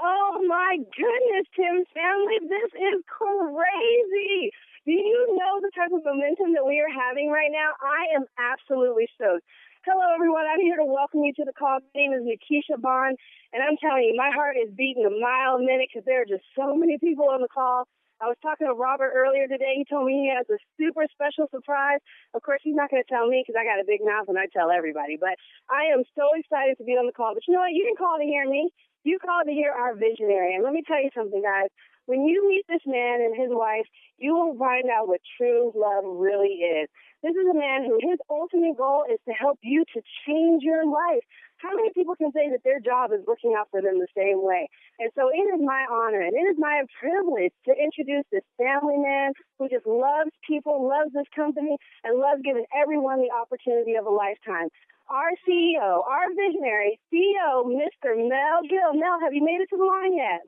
Oh, my goodness, Tim's family, this is crazy. Do you know the type of momentum that we are having right now? I am absolutely stoked. Hello, everyone. I'm here to welcome you to the call. My name is Nikisha Bond, and I'm telling you, my heart is beating a mile a minute because there are just so many people on the call. I was talking to Robert earlier today. He told me he has a super special surprise. Of course, he's not going to tell me because I got a big mouth and I tell everybody. But I am so excited to be on the call. But you know what? You didn't call to hear me. You called to hear our visionary. And let me tell you something, guys. When you meet this man and his wife, you will find out what true love really is. This is a man who his ultimate goal is to help you to change your life. How many people can say that their job is working out for them the same way? And so it is my honor and it is my privilege to introduce this family man who just loves people, loves this company, and loves giving everyone the opportunity of a lifetime. Our CEO, our visionary CEO, Mr. Mel Gill. Mel, have you made it to the line yet?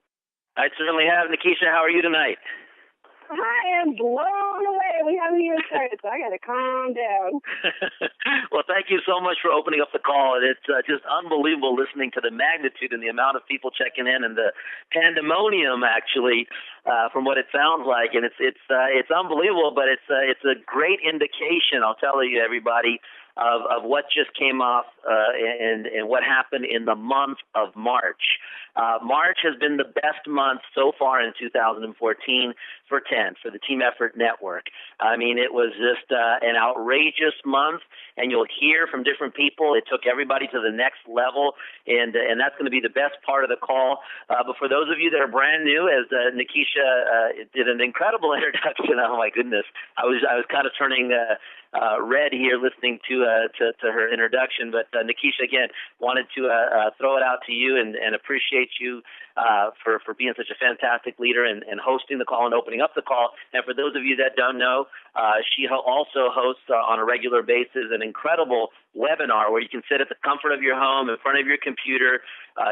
I certainly have. Nikisha, how are you tonight? I am blown away. We haven't even started, so I got to calm down. Well, thank you so much for opening up the call. It's just unbelievable listening to the magnitude and the amount of people checking in and the pandemonium, actually, from what it sounds like. And it's unbelievable, but it's a great indication, I'll tell you, everybody, of what just came off and what happened in the month of March. March has been the best month so far in 2014 for TEN, for the Team Effort Network. I mean, it was just an outrageous month, and you'll hear from different people. It took everybody to the next level, and that's going to be the best part of the call. But for those of you that are brand new, as Nikisha did an incredible introduction, oh my goodness, I was kind of turning red here listening to her introduction. But Nikisha, again, wanted to throw it out to you and appreciate you for being such a fantastic leader and hosting the call and opening up the call. And for those of you that don't know, she also hosts on a regular basis an incredible webinar where you can sit at the comfort of your home in front of your computer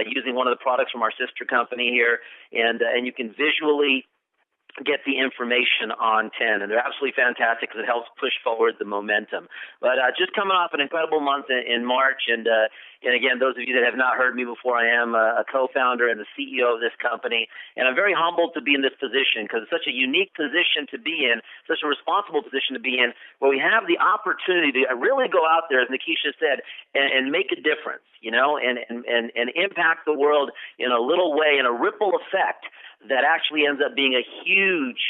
using one of the products from our sister company here, and you can visually get the information on TEN, and they're absolutely fantastic because it helps push forward the momentum. But just coming off an incredible month in March, and again, those of you that have not heard me before, I am a co-founder and the CEO of this company, and I'm very humbled to be in this position because it's such a unique position to be in, such a responsible position to be in, where we have the opportunity to really go out there, as Nikisha said, and make a difference, you know, and impact the world in a little way, in a ripple effect that actually ends up being a huge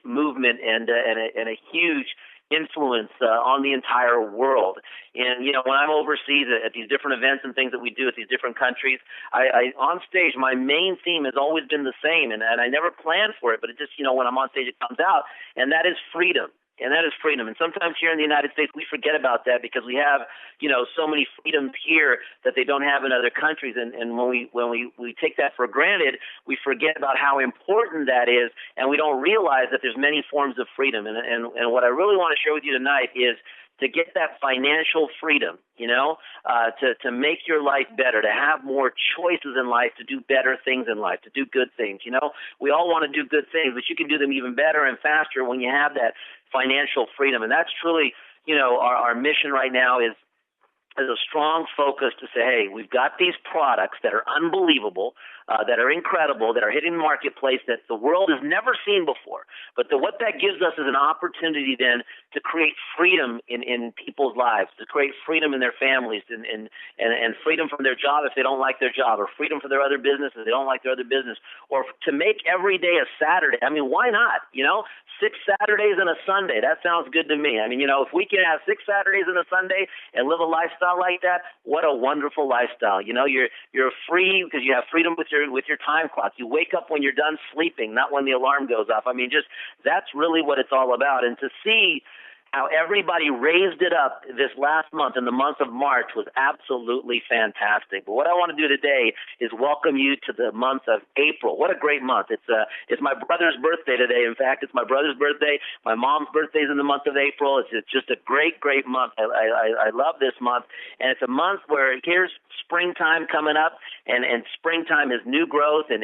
movement and a huge influence on the entire world. And, you know, when I'm overseas at these different events and things that we do at these different countries, I on stage, my main theme has always been the same, and I never planned for it, but it just, you know, when I'm on stage, it comes out, and that is freedom. And that is freedom. And sometimes here in the United States, we forget about that because we have, you know, so many freedoms here that they don't have in other countries. And when we take that for granted, we forget about how important that is, and we don't realize that there's many forms of freedom. And what I really want to share with you tonight is to get that financial freedom, you know, to make your life better, to have more choices in life, to do better things in life, to do good things. You know, we all want to do good things, but you can do them even better and faster when you have that financial freedom. And that's truly, you know, our mission right now is a strong focus to say, hey, we've got these products that are unbelievable, that are incredible, that are hitting the marketplace that the world has never seen before. But what that gives us is an opportunity then to create freedom in people's lives, to create freedom in their families, and freedom from their job if they don't like their job, or freedom for their other business if they don't like their other business, or to make every day a Saturday. I mean, why not? You know, 6 Saturdays and a Sunday. That sounds good to me. I mean, you know, if we can have 6 Saturdays and a Sunday and live a lifestyle like that, what a wonderful lifestyle. You know, you're free because you have freedom with your time clock. You wake up when you're done sleeping, not when the alarm goes off. I mean, just that's really what it's all about. And to see how everybody raised it up this last month, in the month of March, was absolutely fantastic. But what I want to do today is welcome you to the month of April. What a great month. It's my brother's birthday today. In fact, it's my brother's birthday. My mom's birthday is in the month of April. It's just a great month. I love this month. And it's a month where here's springtime coming up, and springtime is new growth and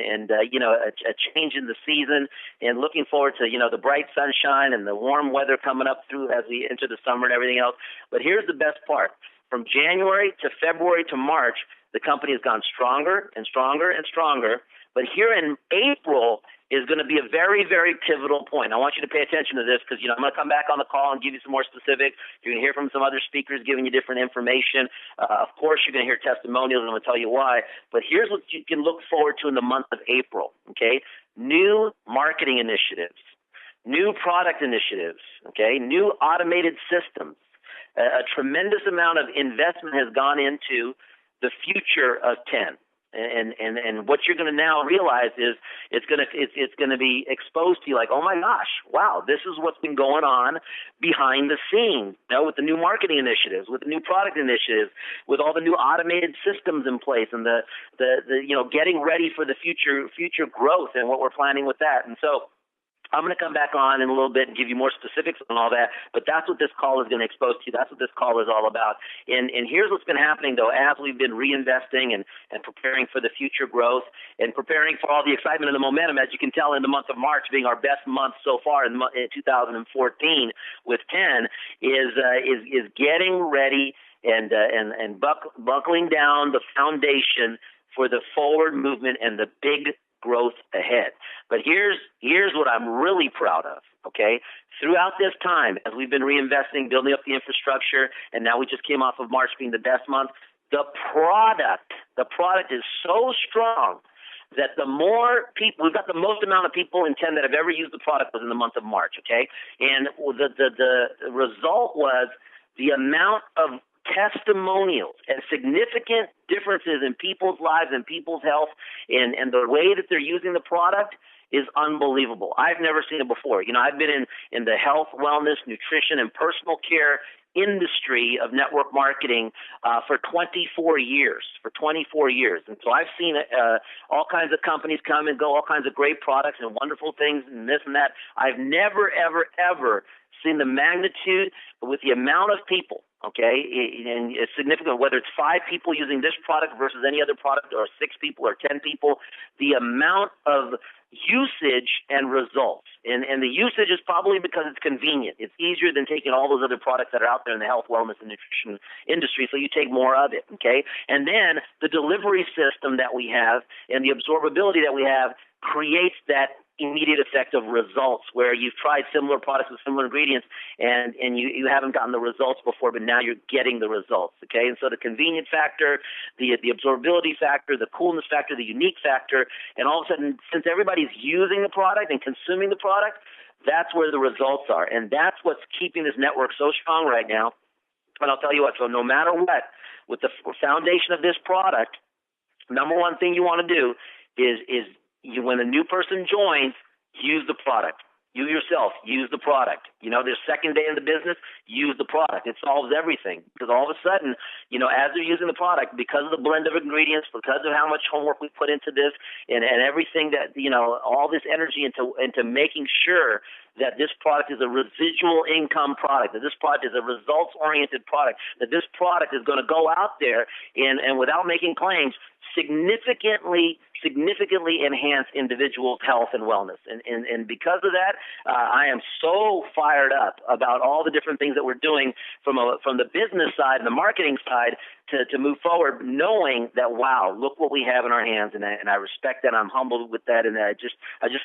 you know, a change in the season, and looking forward to, you know, the bright sunshine and the warm weather coming up through as we enter the summer and everything else. But here's the best part. From January to February to March, The company has gone stronger and stronger and stronger. But here in April is going to be a very, very pivotal point. I want you to pay attention to this because, I'm going to come back on the call and give you some more specifics. You're going to hear from some other speakers giving you different information. Of course, you're going to hear testimonials, and I'm going to tell you why. But here's what you can look forward to in the month of April, okay? New marketing initiatives, new product initiatives, okay? New automated systems. A tremendous amount of investment has gone into the future of 10. And what you're going to now realize is it's going to be exposed to you like, oh my gosh, wow, this is what's been going on behind the scenes, with the new marketing initiatives, with the new product initiatives, with all the new automated systems in place, and the getting ready for the future growth and what we're planning with that. And so I'm going to come back on in a little bit and give you more specifics on all that, but that's what this call is going to expose to you. That's what this call is all about. And here's what's been happening, though, as we've been reinvesting and preparing for the future growth and preparing for all the excitement and the momentum, as you can tell in the month of March being our best month so far in 2014 with 10, is getting ready and buckling down the foundation for the forward movement and the big growth ahead. But here's what I'm really proud of, okay? Throughout this time, as we've been reinvesting, building up the infrastructure, and now we just came off of March being the best month, the product is so strong that the more people, we've got the most amount of people in 10 that have ever used the product was in the month of March, okay? And the result was the amount of testimonials and significant differences in people's lives and people's health and the way that they're using the product is unbelievable. I've never seen it before. I've been in the health, wellness, nutrition, and personal care industry of network marketing for 24 years. And so I've seen all kinds of companies come and go, all kinds of great products and wonderful things and this and that. I've never, ever, ever seen the magnitude with the amount of people, okay, and it's significant, whether it's 5 people using this product versus any other product or 6 people or 10 people, the amount of usage and results. And the usage is probably because it's convenient. It's easier than taking all those other products that are out there in the health, wellness, and nutrition industry, so you take more of it, okay? And then the delivery system that we have and the absorbability that we have creates that immediate effect of results where you've tried similar products with similar ingredients and you haven't gotten the results before, but now you're getting the results, okay? And so the convenient factor, the absorbability factor, the coolness factor, the unique factor, and all of a sudden, since everybody's using the product and consuming the product, that's where the results are. And that's what's keeping this network so strong right now. And I'll tell you what, so no matter what, with the foundation of this product, number one thing you want to do is when a new person joins, use the product. You yourself, use the product. Their second day in the business, use the product. It solves everything because all of a sudden, as they're using the product, because of the blend of ingredients, because of how much homework we put into this and everything that, all this energy into making sure that this product is a residual income product, that this product is a results-oriented product, that this product is going to go out there and without making claims, significantly enhance individuals' health and wellness. And because of that, I am so fired up about all the different things that we're doing from the business side and the marketing side to move forward, knowing that, wow, look what we have in our hands. And I respect that. I'm humbled with that. And I just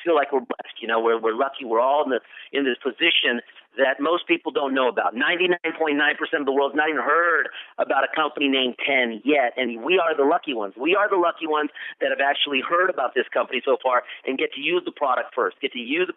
feel like we're blessed. We're lucky. We're all in this position that most people don't know about. 99.9% of the world's not even heard about a company named 10 yet, and we are the lucky ones. We are the lucky ones that have actually heard about this company so far and get to use the product first, get to use the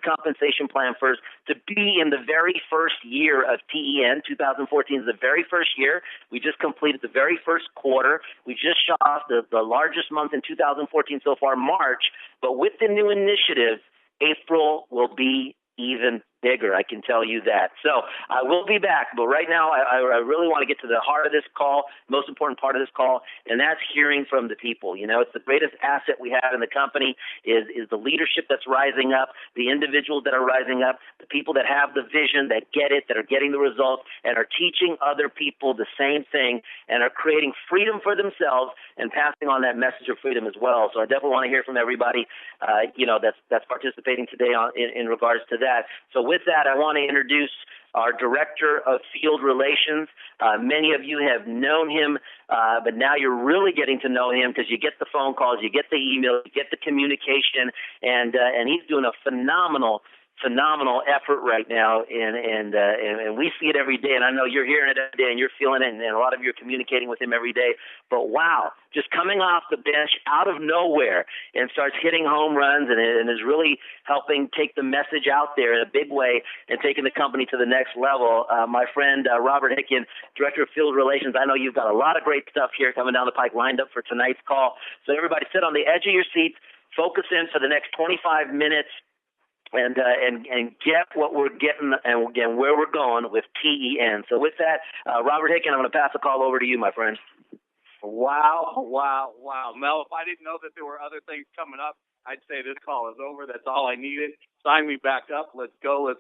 compensation plan first, to be in the very first year of TEN. 2014 is the very first year. We just completed the very first quarter. We just shot off the largest month in 2014 so far, March, but with the new initiatives, April will be even bigger, I can tell you that. So I will be back, but right now I really want to get to the heart of this call, most important part of this call, and that's hearing from the people. It's the greatest asset we have in the company is the leadership that's rising up, the individuals that are rising up, the people that have the vision, that get it, that are getting the results, and are teaching other people the same thing, and are creating freedom for themselves and passing on that message of freedom as well. So I definitely want to hear from everybody, that's participating today in regards to that. So with that, I want to introduce our Director of Field Relations. Many of you have known him, but now you're really getting to know him because you get the phone calls, you get the emails, you get the communication, and he's doing a phenomenal effort right now, and we see it every day, and I know you're hearing it every day, and you're feeling it, and a lot of you are communicating with him every day. But wow, just coming off the bench out of nowhere and starts hitting home runs, and is really helping take the message out there in a big way and taking the company to the next level. My friend Robert Hicken, Director of Field Relations, I know you've got a lot of great stuff here coming down the pike lined up for tonight's call. So everybody sit on the edge of your seats, focus in for the next 25 minutes, and get what we're getting and where we're going with TEN. So with that, Robert Hicken, I'm going to pass the call over to you, my friend. Wow. Mel, if I didn't know that there were other things coming up, I'd say this call is over. That's all I needed. Sign me back up. Let's go. Your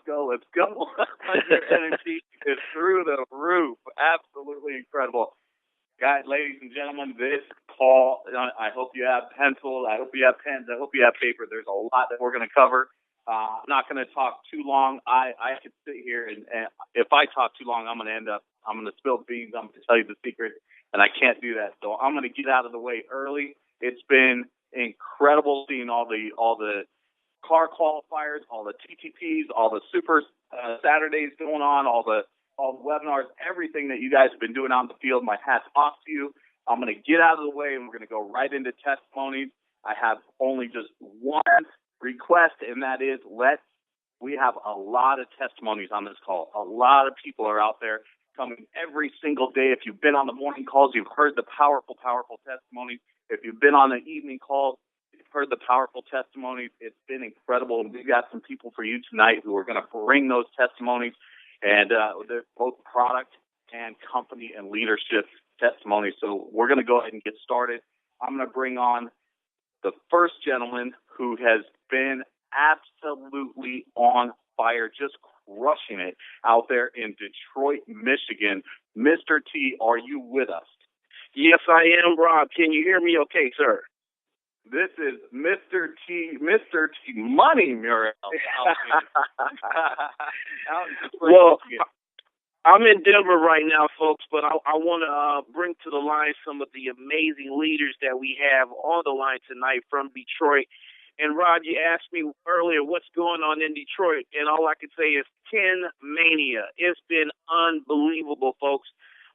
energy is through the roof. Absolutely incredible. Guys, ladies and gentlemen, this call, I hope you have pencils. I hope you have pens. I hope you have paper. There's a lot that we're going to cover. I'm not going to talk too long. I could sit here, and if I talk too long, I'm going to spill the beans. I'm going to tell you the secret, and I can't do that. So I'm going to get out of the way early. It's been incredible seeing all the car qualifiers, all the TTPs, all the Super Saturdays going on, all the webinars, everything that you guys have been doing out in the field. My hat's off to you. I'm going to get out of the way, and we're going to go right into testimonies. I have only just one request, and that is we have a lot of testimonies on this call. A lot of people are out there coming every single day. If you've been on the morning calls, you've heard the powerful testimonies. If you've been on the evening calls, you've heard the powerful testimonies. It's been incredible, and we've got some people for you tonight who are going to bring those testimonies, and they're both product and company and leadership testimonies. So we're going to go ahead and get started. I'm going to bring on the first gentleman who has been absolutely on fire, just crushing it out there in Detroit, Michigan. Mr. T, are you with us? Yes, I am, Rob. Can you hear me okay, sir? This is Mr. T Money, Muriel. Well, I'm in Denver right now, folks, but I want to bring to the line some of the amazing leaders that we have on the line tonight from Detroit. And, Rod, you asked me earlier what's going on in Detroit, and all I can say is 10 Mania. It's been unbelievable, folks.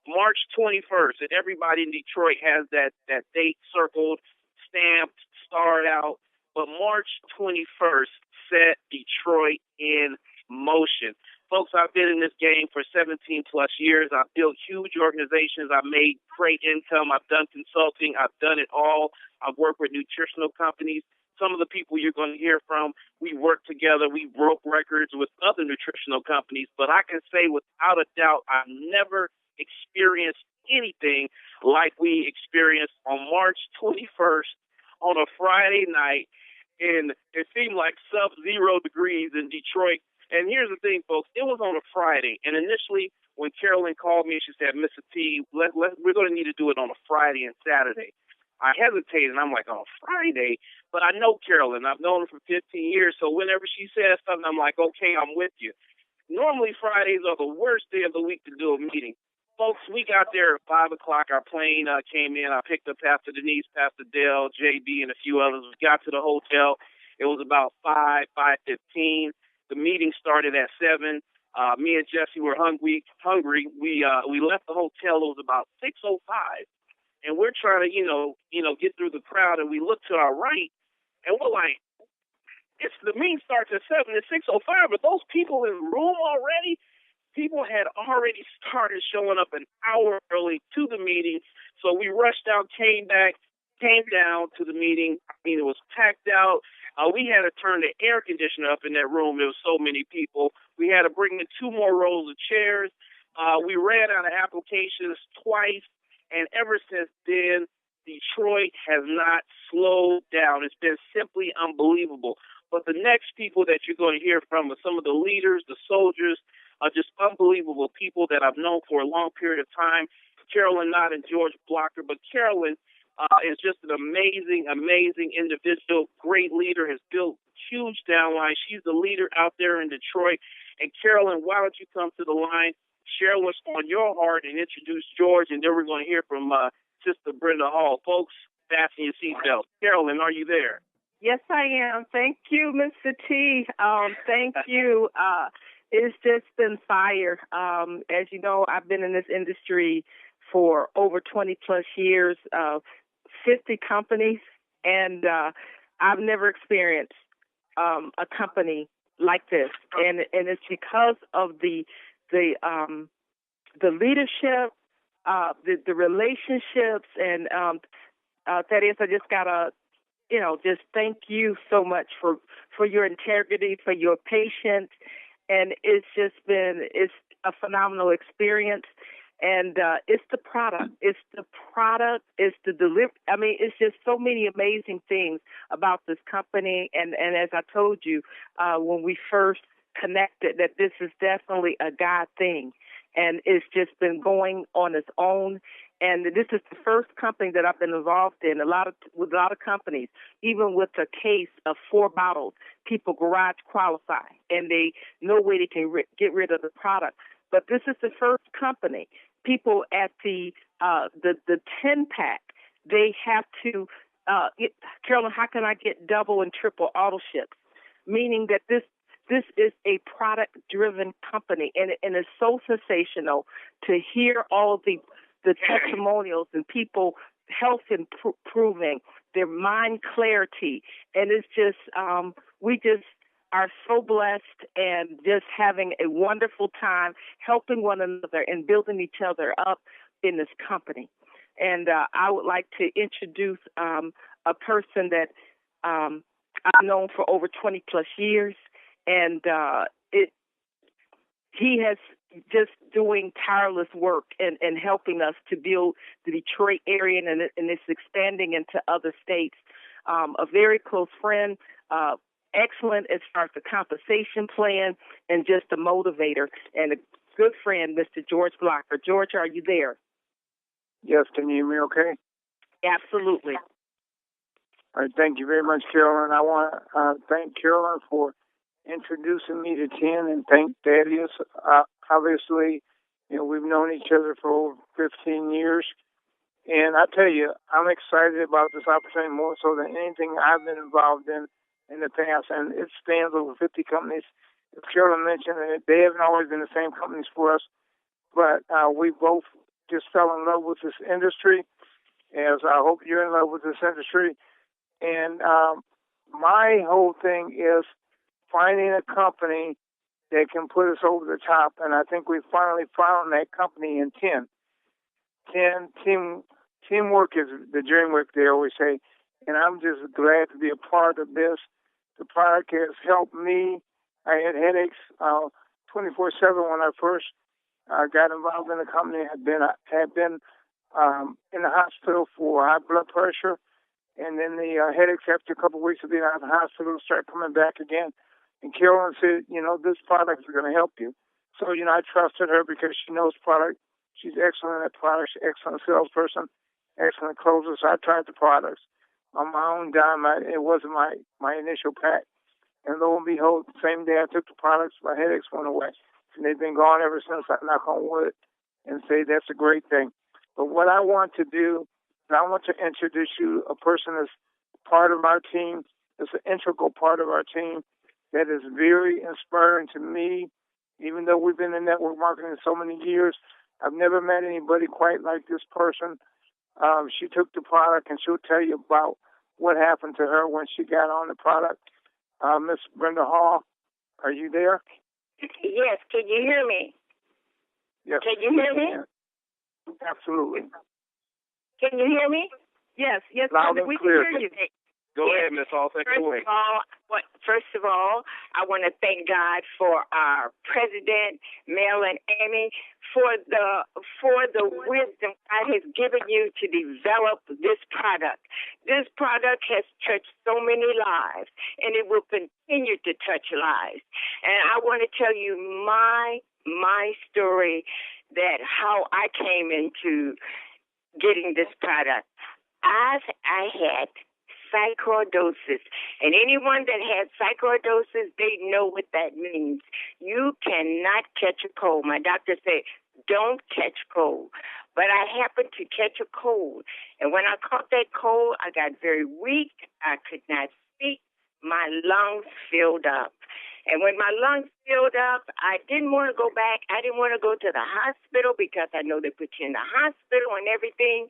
March 21st, and everybody in Detroit has that date circled, stamped, starred out. But March 21st set Detroit in motion. Folks, I've been in this game for 17-plus years. I've built huge organizations. I've made great income. I've done consulting. I've done it all. I've worked with nutritional companies. Some of the people you're going to hear from, we worked together. We broke records with other nutritional companies. But I can say without a doubt, I've never experienced anything like we experienced on March 21st on a Friday night. And it seemed like sub-0 degrees in Detroit. And here's the thing, folks. It was on a Friday. And initially, when Carolyn called me, she said, Mr. T, we're going to need to do it on a Friday and Saturday. I hesitated, and I'm like, on a Friday? But I know Carolyn. I've known her for 15 years. So whenever she says something, I'm like, okay, I'm with you. Normally, Fridays are the worst day of the week to do a meeting. Folks, we got there at 5 o'clock. Our plane came in. I picked up Pastor Denise, Pastor Dale, JB, and a few others. We got to the hotel. It was about 5:15. The meeting started at 7. Me and Jesse were hungry. We left the hotel. It was about 6:05, and we're trying to get through the crowd. And we look to our right, and we're like, the meeting starts at 7. It's 6:05, but those people in the room already. People had already started showing up an hour early to the meeting, so we rushed out, came down to the meeting. I mean, it was packed out. We had to turn the air conditioner up in that room. There was so many people. We had to bring in 2 more rows of chairs. We ran out of applications twice, and ever since then, Detroit has not slowed down. It's been simply unbelievable. But the next people that you're going to hear from are some of the leaders, the soldiers, are just unbelievable people that I've known for a long period of time. Carolyn Knott and George Blocker. But Carolyn, is just an amazing, amazing individual, great leader, has built huge downline. She's the leader out there in Detroit. And Carolyn, why don't you come to the line, share what's on your heart, and introduce George, and then we're going to hear from Sister Brenda Hall. Folks, fasten your seatbelts. Carolyn, are you there? Yes, I am. Thank you, Mr. T. Thank you. It's just been fire. As you know, I've been in this industry for over 20 plus years, 50 companies, and I've never experienced a company like this. And it's because of the leadership, the relationships, and that is, I just gotta, just thank you so much for your integrity, for your patience, and it's a phenomenal experience. And it's the product. It's the delivery. I mean, it's just so many amazing things about this company. And as I told you when we first connected, that this is definitely a God thing. And it's just been going on its own. And this is the first company that I've been involved in. With a lot of companies, even with a case of 4 bottles, people garage qualify, and they no way they can get rid of the product. But this is the first company. People at the 10-pack, they have to, Carolyn, how can I get double and triple auto ships? Meaning that this is a product-driven company, and it's so sensational to hear all the testimonials and people health improving, their mind clarity, and it's just we just are so blessed and just having a wonderful time helping one another and building each other up in this company. And I would like to introduce a person that I've known for over 20 plus years, and he has just doing tireless work and helping us to build the Detroit area, and it's expanding into other states. A very close friend, excellent as far as the compensation plan, and just a motivator, and a good friend, Mr. George Blocker. George, are you there? Yes, can you hear me okay? Absolutely. All right, thank you very much, Carolyn. I want to thank Carolyn for introducing me to 10, and thank Thaddeus. Obviously, we've known each other for over 15 years, and I tell you, I'm excited about this opportunity more so than anything I've been involved in the past, and it spans over 50 companies. As Carolyn mentioned, they haven't always been the same companies for us, but we both just fell in love with this industry, as I hope you're in love with this industry. And my whole thing is finding a company that can put us over the top, and I think we finally found that company in 10. Teamwork is the dream work, they always say, and I'm just glad to be a part of this. The product has helped me. I had headaches 24/7 when I first got involved in the company. I had been in the hospital for high blood pressure, and then the headaches after a couple of weeks of being out of the hospital started coming back again. And Carolyn said, this product is going to help you. So, I trusted her because she knows product. She's excellent at products, excellent salesperson, excellent closer. So I tried the products on my own dime. It wasn't my initial pack. And lo and behold, the same day I took the products, my headaches went away. And they've been gone ever since. I knock on wood and say that's a great thing. But what I want to do, I want to introduce you a person that's part of our team, that's an integral part of our team, that is very inspiring to me. Even though we've been in network marketing so many years, I've never met anybody quite like this person. She took the product, and she'll tell you about what happened to her when she got on the product. Miss Brenda Hall, are you there? Yes, can you hear me? Yes. Can you hear me? Absolutely. Can you hear me? Yes, Loud and we clear. can hear you. Go ahead, Miss Hall. Take it away. First of all, I want to thank God for our president, Mel Ami, for the wisdom God has given you to develop this product. This product has touched so many lives, and it will continue to touch lives. And I want to tell you my story, that how I came into getting this product. I had psychosis. And anyone that has psychosis, they know what that means. You cannot catch a cold. My doctor said, don't catch cold. But I happened to catch a cold. And when I caught that cold, I got very weak. I could not speak. My lungs filled up. And when my lungs filled up, I didn't want to go back. I didn't want to go to the hospital because I know they put you in the hospital and everything.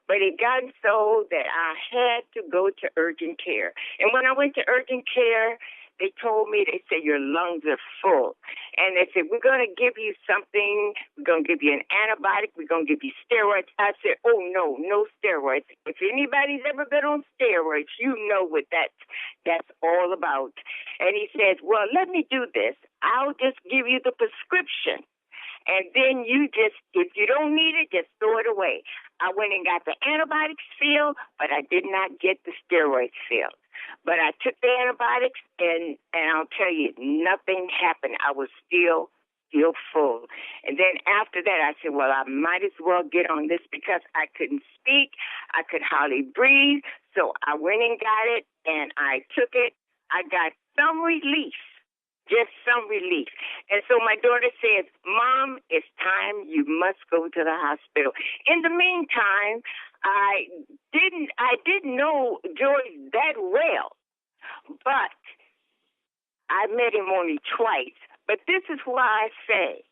But it got so that I had to go to urgent care. And when I went to urgent care, they told me, they said, your lungs are full. And they said, we're going to give you something. We're going to give you an antibiotic. We're going to give you steroids. I said, oh, no steroids. If anybody's ever been on steroids, you know what that's all about. And he says, well, let me do this. I'll just give you the prescription. And then you just, if you don't need it, just throw it away. I went and got the antibiotics filled, but I did not get the steroids filled. But I took the antibiotics, and I'll tell you, nothing happened. I was still full. And then after that, I said, well, I might as well get on this because I couldn't speak. I could hardly breathe. So I went and got it, and I took it. I got some relief. Just some relief. And so my daughter says, Mom, it's time. You must go to the hospital. In the meantime, I didn't know George that well, but I met him only twice. But this is why I say,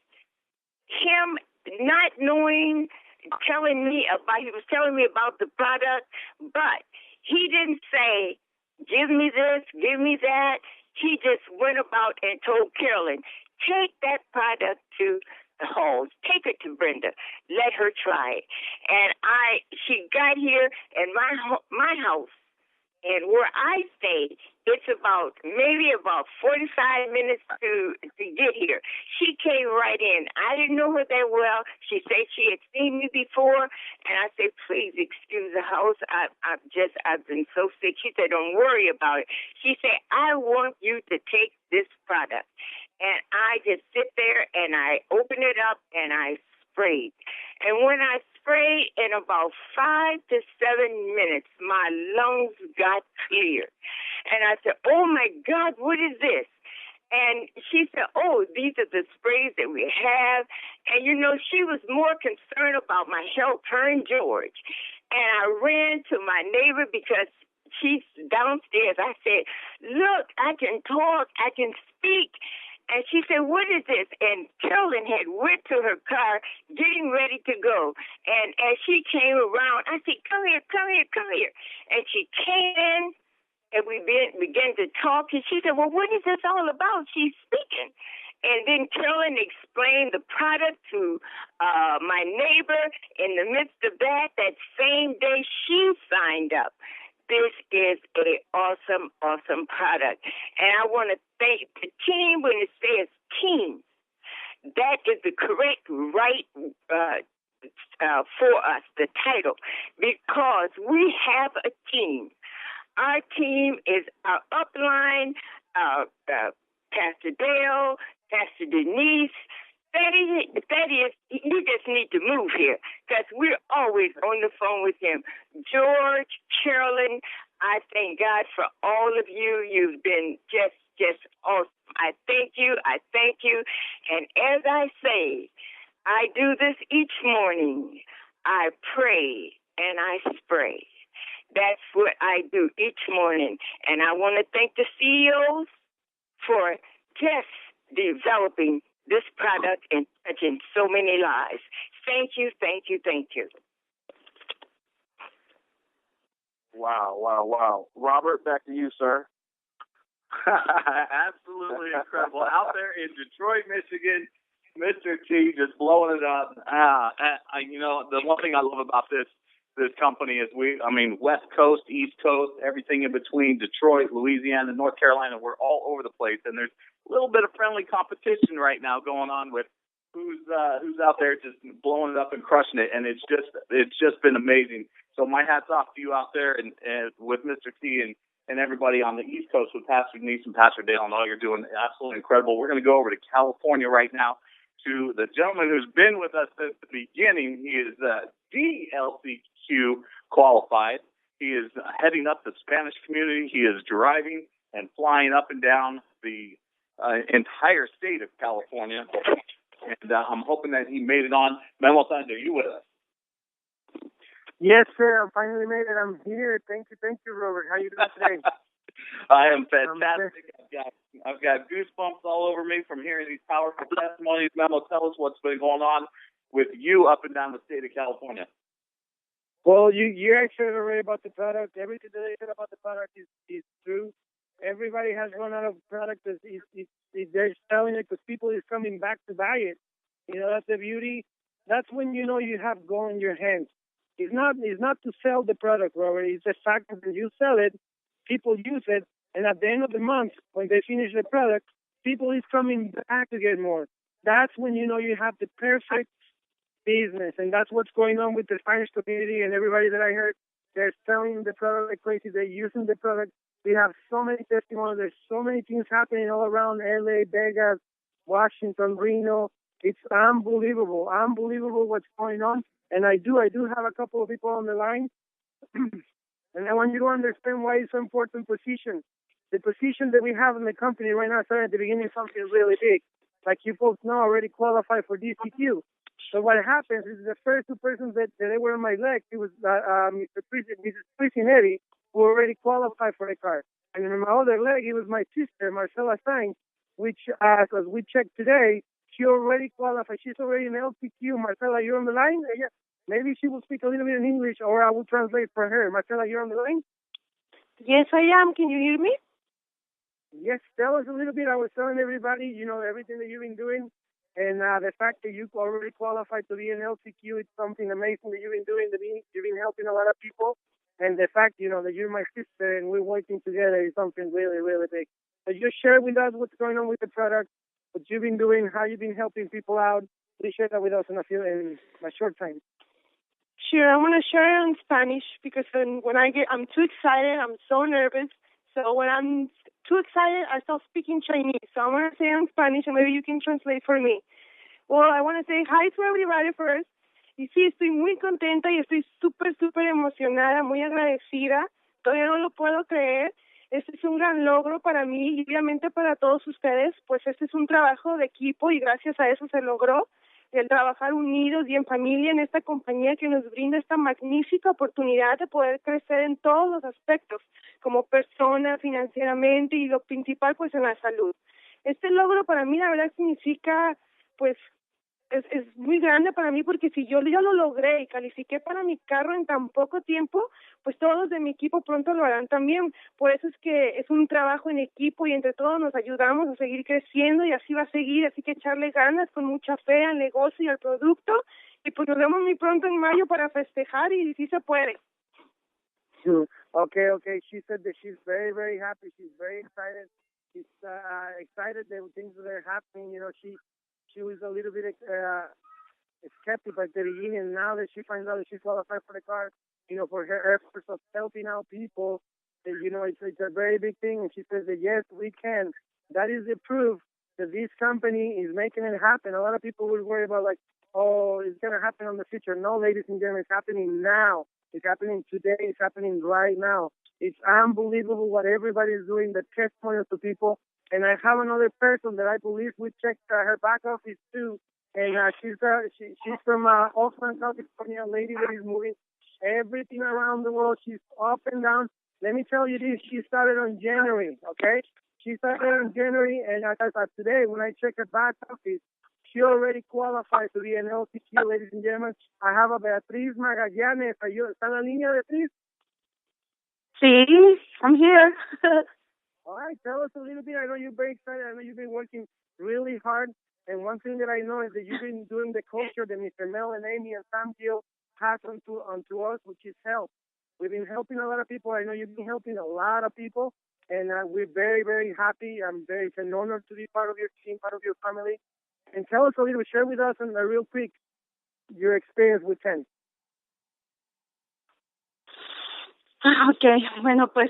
him not knowing, he was telling me about the product, but he didn't say, give me this, give me that. He just went about and told Carolyn, take that product to the halls. Take it to Brenda. Let her try it. And she got here in my house, and where I stay, it's maybe about 45 minutes to get here. She came right in. I didn't know her that well. She said she had seen me before, and I said, please excuse the house. I've been so sick. She said, don't worry about it. She said, I want you to take this product. And I just sit there, and I open it up, and I sprayed. And when I sprayed, in about 5 to 7 minutes, my lungs got clear. And I said, oh, my God, what is this? And she said, oh, these are the sprays that we have. And, she was more concerned about my health, her and George. And I ran to my neighbor because she's downstairs. I said, look, I can talk, I can speak. And she said, what is this? And Carolyn had went to her car, getting ready to go. And as she came around, I said, come here. And she came in, and we began to talk. And she said, well, what is this all about? She's speaking. And then Carolyn explained the product to my neighbor. In the midst of that same day, she signed up. This is an awesome, awesome product. And I want to thank the team. When it says team, that is the correct right for us, the title, because we have a team. Our team is our upline, Pastor Dale, Pastor Denise. Thaddeus, you just need to move here because we're always on the phone with him. George, Carolyn, I thank God for all of you. You've been just awesome. I thank you. And as I say, I do this each morning. I pray and I spray. That's what I do each morning. And I want to thank the CEOs for just developing this product and touching so many lives. Thank you. Wow. Robert, back to you, sir. Absolutely incredible. Out there in Detroit, Michigan, Mr. T just blowing it up. The one thing I love about this company is West Coast, East Coast, everything in between, Detroit, Louisiana, North Carolina, we're all over the place. And there's a little bit of friendly competition right now going on with who's out there just blowing it up and crushing it. And it's just been amazing. So my hat's off to you out there and with Mr. T and everybody on the East Coast with Pastor Denise and Pastor Dale and all you're doing. Absolutely incredible. We're going to go over to California right now. to the gentleman who's been with us since the beginning. He is DLCQ qualified. He is heading up the Spanish community. He is driving and flying up and down the entire state of California. And I'm hoping that he made it on. Mel, are you with us? Yes, sir. I finally made it. I'm here. Thank you, Robert. How you doing today? I am fantastic. I've got goosebumps all over me from hearing these powerful testimonies. Memo, tell us what's been going on with you up and down the state of California. Well, you actually already about the product. Everything that I said about the product is true. Everybody has run out of product. They're selling it because people is coming back to buy it. That's the beauty. That's when you know you have gold in your hands. It's not to sell the product, Robert. It's the fact that you sell it, people use it, and at the end of the month, when they finish the product, people is coming back to get more. That's when you know you have the perfect business, and that's what's going on with the Spanish community and everybody that I heard. They're selling the product like crazy. They're using the product. We have so many testimonies. There's so many things happening all around LA, Vegas, Washington, Reno. It's unbelievable what's going on. And I do have a couple of people on the line. And I want you to understand why it's so important position. The position that we have in the company right now started at the beginning something really big. Like you folks know, already qualified for DCQ. So what happens is the first two persons that they were on my leg, it was Mrs. Prisinetti, who already qualified for the car. And in my other leg, it was my sister, Marcela Sainz, which, as we checked today, she already qualified. She's already in LCQ. Marcela, you're on the line? Yeah. Maybe she will speak a little bit in English, or I will translate for her. Marcela, you're on the line? Yes, I am. Can you hear me? Yes, tell us a little bit. I was telling everybody, everything that you've been doing. And the fact that you already qualified to be in LCQ, it's something amazing that you've been doing. You've been helping a lot of people. And the fact, that you're my sister and we're working together is something really, really big. So just share with us what's going on with the product, what you've been doing, how you've been helping people out. Please share that with us in a short time. Sure, I want to share it in Spanish because I'm too excited. I'm so nervous. So when I'm too excited, I start speaking Chinese. So I'm going to say it in Spanish and maybe you can translate for me. Well, I want to say hi to everybody first. Y sí, estoy muy contenta y estoy súper emocionada, muy agradecida. Todavía no lo puedo creer. Este es un gran logro para mí y obviamente para todos ustedes, pues este es un trabajo de equipo y gracias a eso se logró el trabajar unidos y en familia en esta compañía que nos brinda esta magnífica oportunidad de poder crecer en todos los aspectos, como persona, financieramente y lo principal, pues en la salud. Este logro para mí, la verdad, significa, pues, es muy grande para mí porque si yo ya lo logré y califiqué para mi carro en tan poco tiempo, pues todos los de mi equipo pronto lo harán también. Por eso es que es un trabajo en equipo y entre todos nos ayudamos a seguir creciendo y así va a seguir, así que echarle ganas con mucha fe al negocio y al producto y pues nos vemos muy pronto en mayo para festejar y sí se puede. Okay. She said that she's very, very happy. She's very excited. She's excited that things that are happening. She was a little bit skeptical at the beginning. Now that she finds out that she's qualified for the car, for her efforts of helping out people, it's a very big thing. And she says that, yes, we can. That is the proof that this company is making it happen. A lot of people will worry about, it's going to happen in the future. No, ladies and gentlemen, it's happening now. It's happening today. It's happening right now. It's unbelievable what everybody is doing, the testimonials to people. And I have another person that I believe we checked her back office too. And she's from Oakland, California, a lady that is moving everything around the world. She's up and down. Let me tell you this, she started on January, okay? She started on January, and as of today, when I check her back office, she already qualified to be an LCQ, ladies and gentlemen. I have a Beatriz Magallanes. ¿Está en la línea, Beatriz? Sí, I'm here. All right, tell us a little bit. I know you're very excited. I know you've been working really hard. And one thing that I know is that you've been doing the culture that Mr. Mel and Amy and Sam Gill has onto us, which is help. We've been helping a lot of people. I know you've been helping a lot of people. And we're very, very happy. It's an honor to be part of your team, part of your family. And tell us a little, share with us real quick your experience with TEN. Okay, bueno, pues...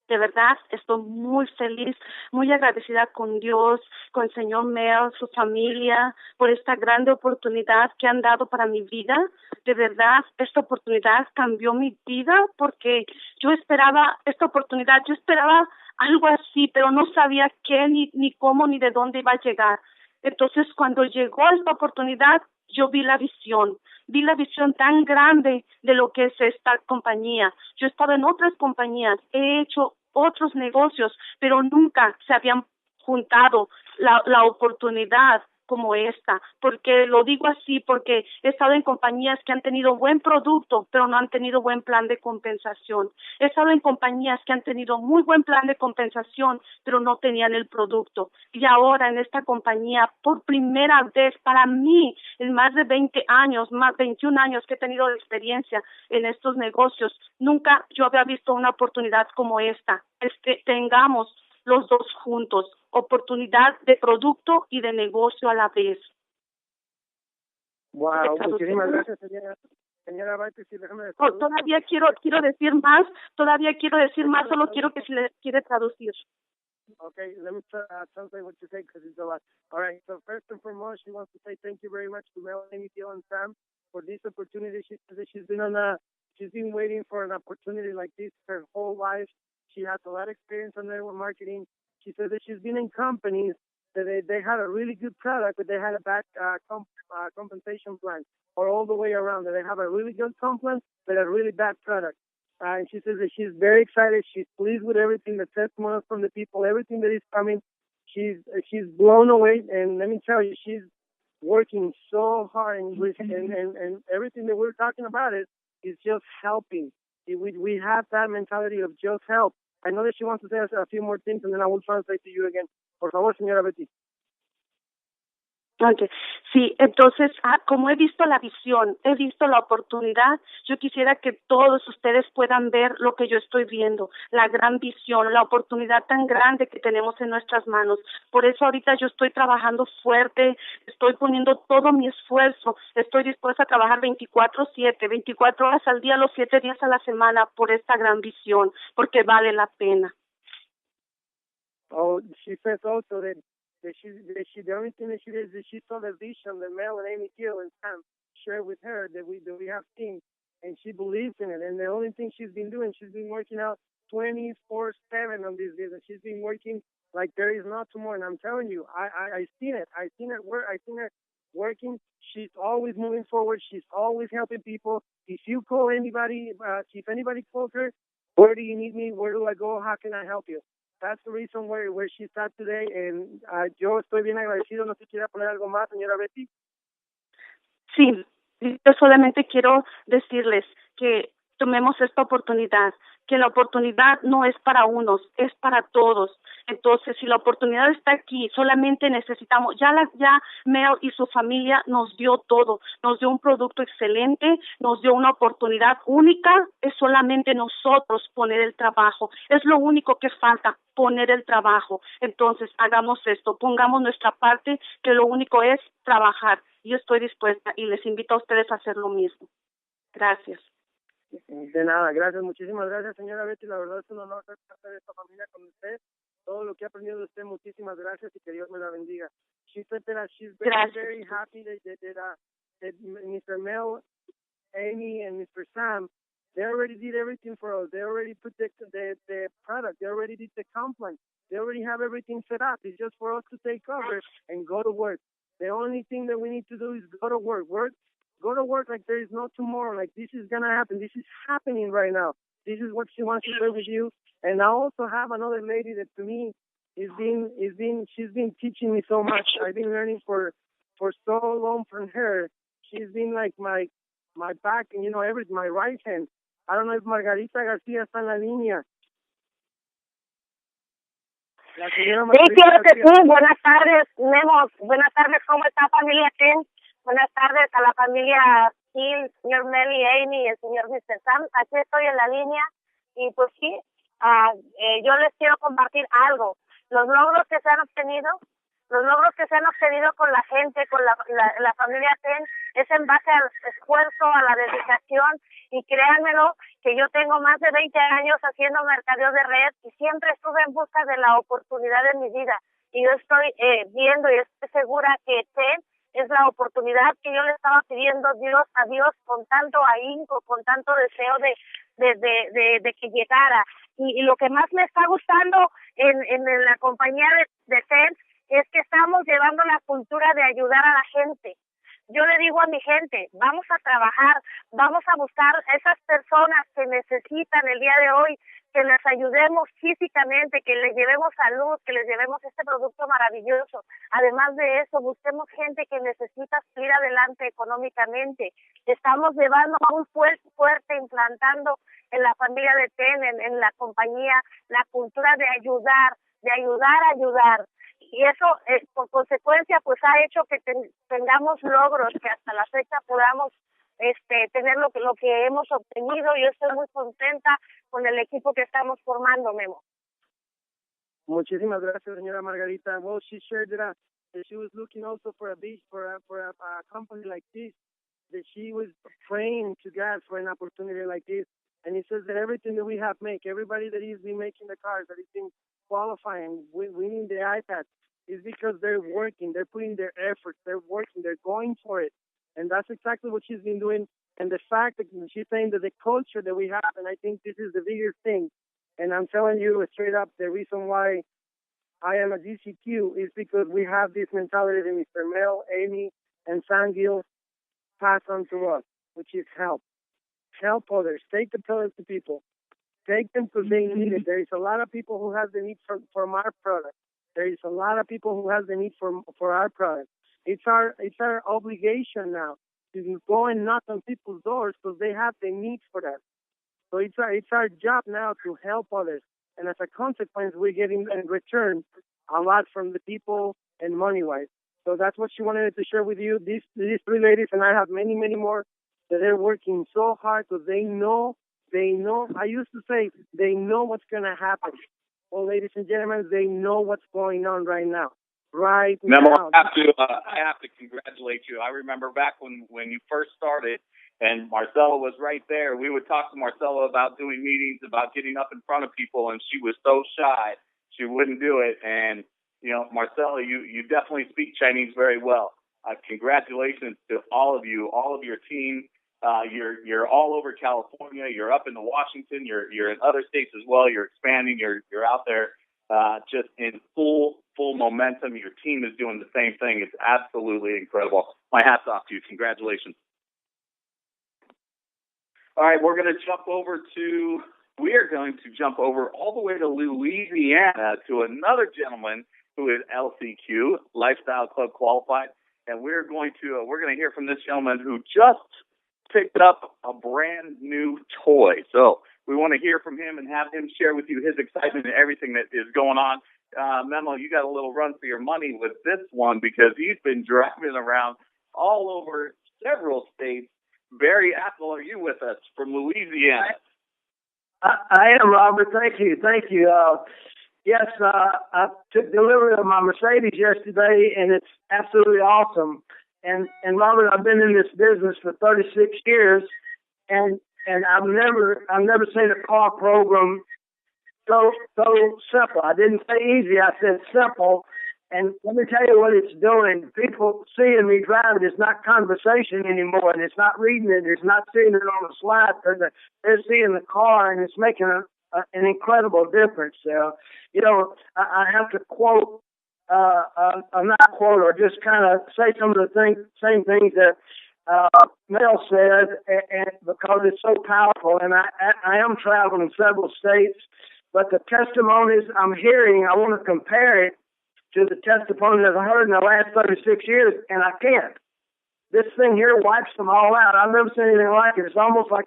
De verdad, estoy muy feliz, muy agradecida con Dios, con el señor Mel, su familia, por esta grande oportunidad que han dado para mi vida. De verdad, esta oportunidad cambió mi vida porque yo esperaba esta oportunidad, yo esperaba algo así, pero no sabía qué, ni cómo, ni de dónde iba a llegar. Entonces, cuando llegó esta oportunidad, yo vi la visión tan grande de lo que es esta compañía. Yo he estado en otras compañías, he hecho otros negocios, pero nunca se habían juntado la oportunidad como esta. Porque lo digo así, porque he estado en compañías que han tenido buen producto, pero no han tenido buen plan de compensación. He estado en compañías que han tenido muy buen plan de compensación, pero no tenían el producto. Y ahora en esta compañía, por primera vez para mí, en más de 20 años, más 21 años que he tenido de experiencia en estos negocios, nunca yo había visto una oportunidad como esta. Tengamos los dos juntos, oportunidad de producto y de negocio a la vez. Wow, muchísimas gracias, señora Whitener. Sí, déjame decir. Todavía quiero decir más, solo quiero que se le quiere traducir. Okay, let me translate what you say because it's a lot. All right, so first and foremost, she wants to say thank you very much to Mel Ami Gill and Sam for this opportunity. She said that she's been waiting for an opportunity like this her whole life. She has a lot of experience on network marketing. She said that she's been in companies that they had a really good product, but they had a bad compensation plan, or all the way around. That they have a really good comp plan, but a really bad product. And she says that she's very excited. She's pleased with everything, the testimonials from the people, everything that is coming. She's blown away. And let me tell you, she's working so hard, and everything that we're talking about is just helping. We have that mentality of just help. I know that she wants to say a few more things, and then I will translate to you again. Por favor, señora Betty. Okay. Sí, entonces, como he visto la visión, he visto la oportunidad, yo quisiera que todos ustedes puedan ver lo que yo estoy viendo, la gran visión, la oportunidad tan grande que tenemos en nuestras manos. Por eso ahorita yo estoy trabajando fuerte, estoy poniendo todo mi esfuerzo, estoy dispuesta a trabajar 24/7, 24 horas al día, los 7 días a la semana por esta gran visión, porque vale la pena. Oh, she says also that the only thing that she did is that she saw the vision that Mel and Ami Gill and Sam shared with her that we have seen, and she believes in it. And the only thing she's been doing, she's been working out 24/7 on this business. She's been working like there is no tomorrow. And I'm telling you, I seen it. I seen her work. I seen her working. She's always moving forward. She's always helping people. If you call anybody, if anybody calls her, where do you need me? Where do I go? How can I help you? That's the reason where she's at today, and yo estoy bien agradecido. No sé si quiere poner algo más, señora Betty. Sí, yo solamente quiero decirles que tomemos esta oportunidad, que la oportunidad no es para unos, es para todos. Entonces, si la oportunidad está aquí, solamente necesitamos, ya Mel y su familia nos dio todo, nos dio un producto excelente, nos dio una oportunidad única, es solamente nosotros poner el trabajo, es lo único que falta, poner el trabajo. Entonces, hagamos esto, pongamos nuestra parte, que lo único es trabajar. Yo estoy dispuesta y les invito a ustedes a hacer lo mismo. Gracias. De nada, gracias, muchísimas gracias, señora Betty. La verdad es un honor ser parte de esta familia con usted. Todo lo que he aprendido de usted, muchísimas gracias y que Dios me la bendiga. She said that she's very happy that Mr. Mel, Amy, and Mr. Sam, they already did everything for us. They already put the product. They already did the complaint. They already have everything set up. It's just for us to take over and go to work. The only thing that we need to do is go to work. Go to work like there is no tomorrow. Like this is gonna happen. This is happening right now. This is what she wants to share with you. And I also have another lady that to me she's been teaching me so much. I've been learning for so long from her. She's been like my back and my right hand. I don't know if Margarita García está en la línea. Sí, claro que sí. Buenas tardes, Memo. Buenas tardes, ¿cómo está familia Ken? Buenas tardes a la familia Gil, señor Mel y Amy y el señor Mr. Sam. Aquí estoy en la línea y pues sí, yo les quiero compartir algo. Los logros que se han obtenido con la gente, con la familia Ten, es en base al esfuerzo, a la dedicación, y créanmelo que yo tengo más de 20 años haciendo mercadeo de red y siempre estuve en busca de la oportunidad de mi vida, y yo estoy viendo y estoy segura que TEN es la oportunidad que yo le estaba pidiendo a Dios con tanto ahínco, con tanto deseo de que llegara. Y lo que más me está gustando en la compañía de TEN es que estamos llevando la cultura de ayudar a la gente. Yo le digo a mi gente, vamos a trabajar, vamos a buscar a esas personas que necesitan el día de hoy, que les ayudemos físicamente, que les llevemos salud, que les llevemos este producto maravilloso. Además de eso, busquemos gente que necesita salir adelante económicamente. Estamos llevando a un fuerte implantando en la familia de TEN, en la compañía, la cultura de ayudar a ayudar. Y eso, por consecuencia, pues ha hecho que tengamos logros, que hasta la fecha podamos tener lo que hemos obtenido. Yo estoy muy contenta con el equipo que estamos formando, Memo. Muchísimas gracias, señora Margarita. Well, she shared that she was looking also for a company like this, that she was praying to God for an opportunity like this. And he says that everything that we have everybody that is been making the cars, that is been qualifying, winning the iPad, is because they're working, they're putting their efforts, they're working, they're going for it. And that's exactly what she's been doing. And the fact that she's saying that the culture that we have, and I think this is the biggest thing. And I'm telling you straight up, the reason why I am a GCQ is because we have this mentality that Mr. Mel, Amy, and San Gill pass on to us, which is help. Help others. Take the products to people. Take them because they need it. There is a lot of people who have the need for our product. There is a lot of people who have the need for our product. It's our obligation now to go and knock on people's doors because they have the need for that. So it's our job now to help others. And as a consequence, we're getting in return a lot from the people and money-wise. So that's what she wanted to share with you. These three ladies, and I have many, many more, that they're working so hard because they know, I used to say, they know what's going to happen. Well, ladies and gentlemen, they know what's going on right now. Right now. I have to congratulate you. I remember back when you first started and Marcella was right there. We would talk to Marcella about doing meetings, about getting up in front of people, and she was so shy. She wouldn't do it. And, Marcella, you definitely speak Chinese very well. Congratulations to all of you, all of your team. You're all over California. You're up into Washington. You're in other states as well. You're expanding. You're out there just in full momentum. Your team is doing the same thing. It's absolutely incredible. My hat's off to you. Congratulations. All right, we're going to jump over all the way to Louisiana to another gentleman who is LCQ, Lifestyle Club qualified, and we're going to hear from this gentleman who just picked up a brand new toy. So we want to hear from him and have him share with you his excitement and everything that is going on. Memo, you got a little run for your money with this one because he's been driving around all over several states. Barry Apple, are you with us from Louisiana? I am, Robert. Thank you. Yes, I took delivery of my Mercedes yesterday, and it's absolutely awesome. And Robert, I've been in this business for 36 years, and I've never seen a car program so simple. I didn't say easy, I said simple. And let me tell you what it's doing. People seeing me driving, it's not conversation anymore, and it's not reading it, it's not seeing it on the slide. They're seeing the car, and it's making an incredible difference. I have to quote, not quote, or just kind of say some of the same things that Mel said, and because it's so powerful. And I am traveling in several states, but the testimonies I'm hearing, I want to compare it to the testimony that I heard in the last 36 years, and I can't. This thing here wipes them all out. I've never seen anything like it. It's almost like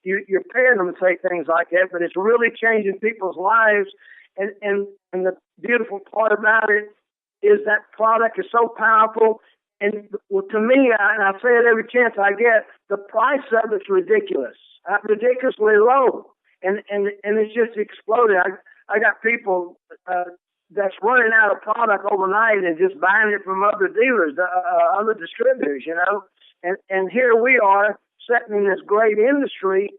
you're paying them to say things like that, but it's really changing people's lives. And the beautiful part about it is that product is so powerful. And to me, and I say it every chance I get, the price of it's ridiculous, ridiculously low, and it's just exploded. I got people that's running out of product overnight and just buying it from other dealers, other distributors, And here we are sitting in this great industry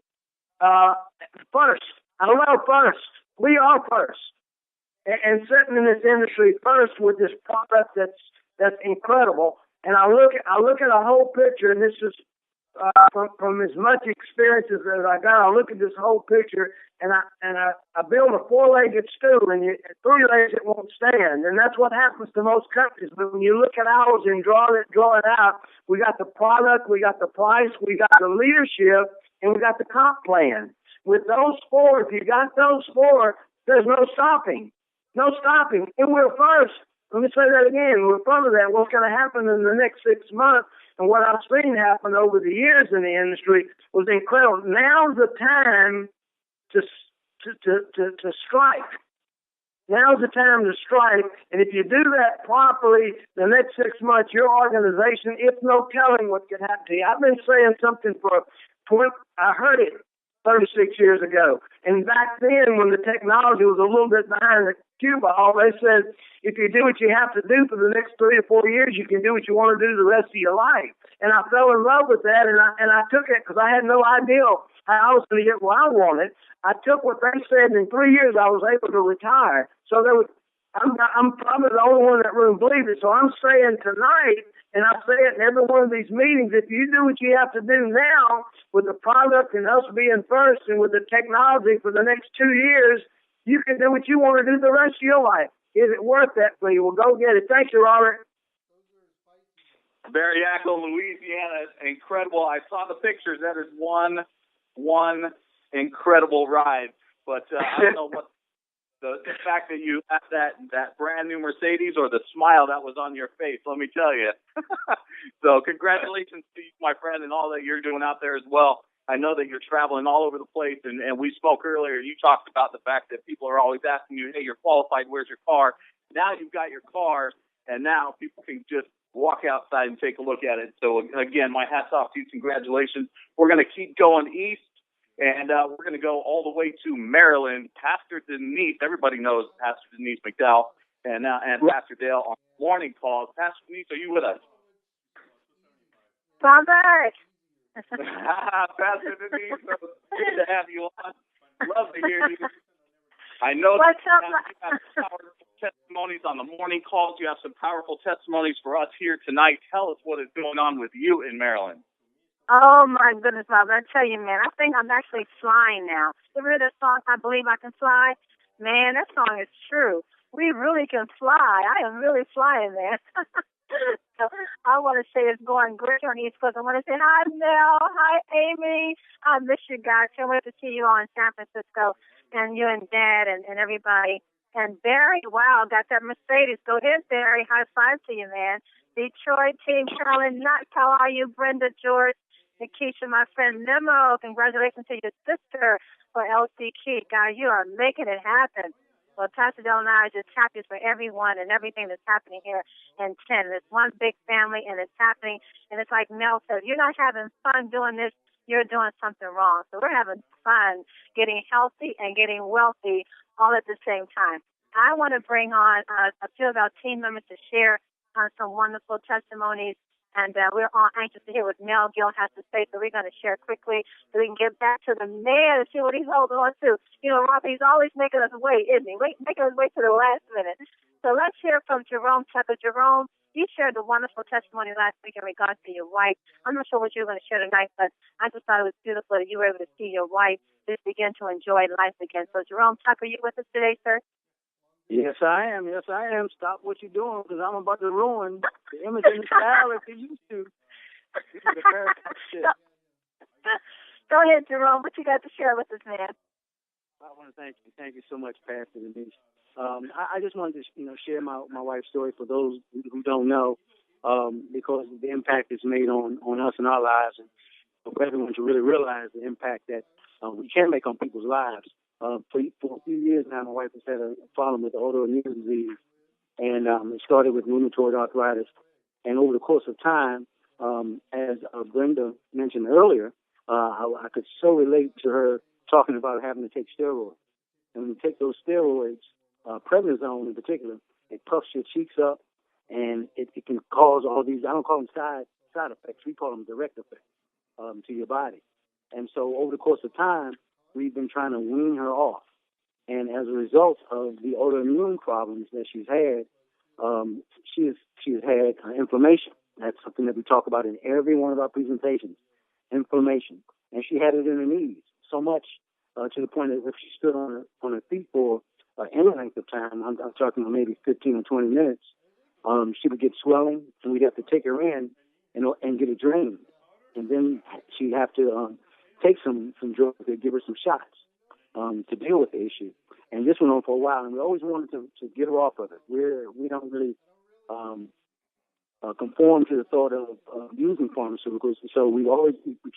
first. I love first. We are first. And sitting in this industry first with this product that's incredible. And I look at a whole picture, and this is from as much experience as I got. I look at this whole picture, and I build a 4-legged stool, and 3 legs it won't stand, and that's what happens to most companies. But when you look at ours and draw it out, we got the product, we got the price, we got the leadership, and we got the comp plan. With those 4, if you got those 4, there's no stopping. No stopping. And we're first. Let me say that again. We're front of that. What's going to happen in the next 6 months and what I've seen happen over the years in the industry was incredible. Now's the time to strike. Now's the time to strike. And if you do that properly, the next 6 months, your organization, it's no telling what could happen to you. I've been saying something I heard it 36 years ago. And back then, when the technology was a little bit behind the cue ball, they said, if you do what you have to do for the next 3 or 4 years, you can do what you want to do the rest of your life. And I fell in love with that, and I took it because I had no idea how I was going to get what I wanted. I took what they said, and in 3 years, I was able to retire. So I'm probably the only one in that room believed it. So I'm saying tonight, and I say it in every one of these meetings, if you do what you have to do now with the product and us being first and with the technology for the next 2 years, you can do what you want to do the rest of your life. Is it worth that for you? Well, go get it. Thank you, Robert. Barry Echo, Louisiana, incredible. I saw the pictures. That is one incredible ride. But I don't know what the fact that you had that brand new Mercedes or the smile that was on your face, let me tell you. So congratulations to you, my friend, and all that you're doing out there as well. I know that you're traveling all over the place, and we spoke earlier. You talked about the fact that people are always asking you, hey, you're qualified, where's your car? Now you've got your car, and now people can just walk outside and take a look at it. So, again, my hat's off to you. Congratulations. We're going to keep going east, and we're going to go all the way to Maryland. Pastor Denise, everybody knows Pastor Denise McDowell, and Pastor Dale on morning calls. Pastor Denise, are you with us? Robert. Pastor Denise, so good to have you on. Love to hear you. I know What's that up? you have some powerful testimonies on the morning calls. You have some powerful testimonies for us here tonight. Tell us what is going on with you in Maryland. Oh, my goodness, Robert. I tell you, man, I think I'm actually flying now. You heard that song, I Believe I Can Fly? Man, that song is true. We really can fly. I am really flying, man. So I want to say it's going great on East Coast. I want to say hi, Mel. Hi, Amy. I miss you guys. Can't wait to see you all in San Francisco, and you and Dad and everybody. And Barry, wow, got that Mercedes. Go ahead, Barry. High five to you, man. Detroit team, Carolyn Knox. How are you? Brenda, George, Nikisha, my friend Nemo. Congratulations to your sister for LC Key. Guys, you are making it happen. Well, Pastor Del and I are just happy for everyone and everything that's happening here in 10. It's one big family, and it's happening. And it's like Mel said, if you're not having fun doing this, you're doing something wrong. So we're having fun getting healthy and getting wealthy all at the same time. I want to bring on a few of our team members to share some wonderful testimonies. And we're all anxious to hear what Mel Gill has to say, so we're going to share quickly so we can get back to the man and see what he's holding on to. You know, Rob, he's always making us wait, isn't he? Making us wait to the last minute. So let's hear from Jerome Tucker. Jerome, you shared a wonderful testimony last week in regards to your wife. I'm not sure what you're going to share tonight, but I just thought it was beautiful that you were able to see your wife just begin to enjoy life again. So, Jerome Tucker, you with us today, sir? Yes, I am. Yes, I am. Stop what you're doing because I'm about to ruin the image and the style that you used to. Go ahead, Jerome. What you got to share with us, man? I want to thank you. Thank you so much, Pastor Denise. I just wanted to, share my wife's story for those who don't know, because the impact it's made on us and our lives, and for everyone to really realize the impact that we can make on people's lives. For a few years now, my wife has had a problem with autoimmune disease, and it started with rheumatoid arthritis. And over the course of time, as Brenda mentioned earlier, I could so relate to her talking about having to take steroids. And when you take those steroids, prednisone in particular, it puffs your cheeks up, and it can cause all these, I don't call them side side effects. We call them direct effects to your body. And so over the course of time, we've been trying to wean her off. And as a result of the autoimmune problems that she's had, she's had inflammation. That's something that we talk about in every one of our presentations, inflammation. And she had it in her knees so much to the point that if she stood on her feet for any length of time, I'm talking about maybe 15 or 20 minutes, she would get swelling, and we'd have to take her in and get it drained. And then she'd have to take some drugs to give her some shots to deal with the issue. And this went on for a while, and we always wanted to get her off of it. We don't really conform to the thought of using pharmaceuticals, so we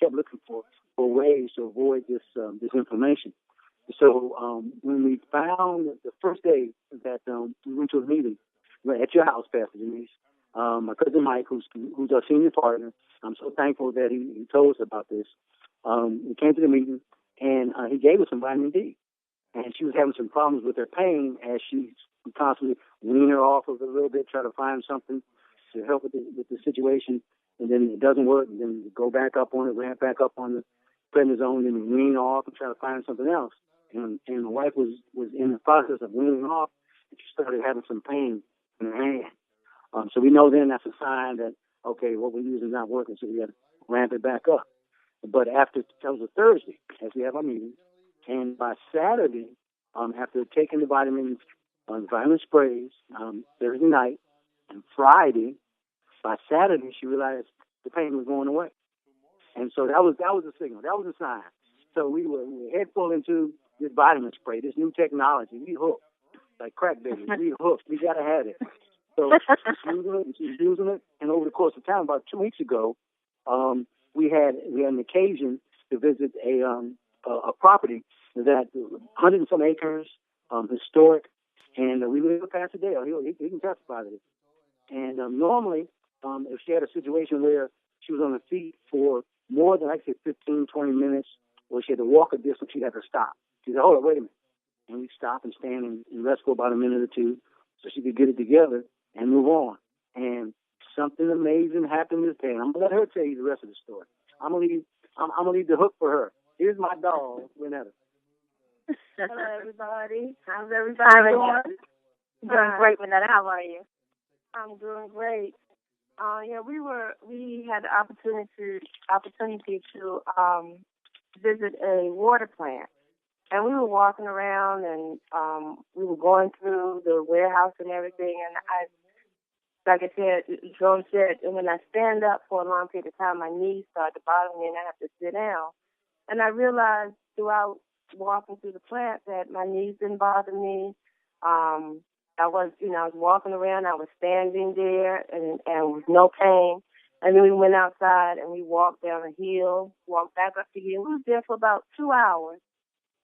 kept looking for ways to avoid this inflammation. So when we found the first day that we went to a meeting at your house, Pastor Denise, my cousin Mike, who's our senior partner, I'm so thankful that he told us about this. We came to the meeting, and he gave us some vitamin D. And she was having some problems with her pain as she constantly wean her off of it a little bit, try to find something to help with the situation. And then it doesn't work, and then we go back up on it, ramp back up on the prednisone, and we wean off and try to find something else. And my wife was in the process of weaning off, and she started having some pain in her hand. So we know then that's a sign that, okay, what we're using is not working, so we got to ramp it back up. But that was a Thursday, as we have our meeting. And by Saturday, after taking the vitamin sprays Thursday night and Friday, by Saturday she realized the pain was going away. And so that was a signal. That was a sign. So we were head full into this vitamin spray, this new technology. We hooked like crack babies. We hooked. We got to have it. So she's using it. And over the course of time, about 2 weeks ago, we had an occasion to visit a property that 100 and some acres, historic, and we live with Pastor Dale. He can testify to this. And normally, if she had a situation where she was on her feet for more than, like, say, 15, 20 minutes, or she had to walk a distance, she'd have to stop. She'd say, hold on, wait a minute. And we'd stop and stand and rest for about a minute or two so she could get it together and move on. And something amazing happened this day. And I'm going to let her tell you the rest of the story. I'm going to leave the hook for her. Here's my dog, Renetta. Hello, everybody. How's everybody doing? Doing great, Renetta. How are you? I'm doing great. We had the opportunity to visit a water plant, and we were walking around, and we were going through the warehouse and everything. And like I said, Jerome said, and when I stand up for a long period of time, my knees start to bother me, and I have to sit down. And I realized throughout walking through the plant that my knees didn't bother me. I was walking around, I was standing there and with no pain. And then we went outside and we walked down a hill, walked back up the hill. We were there for about 2 hours.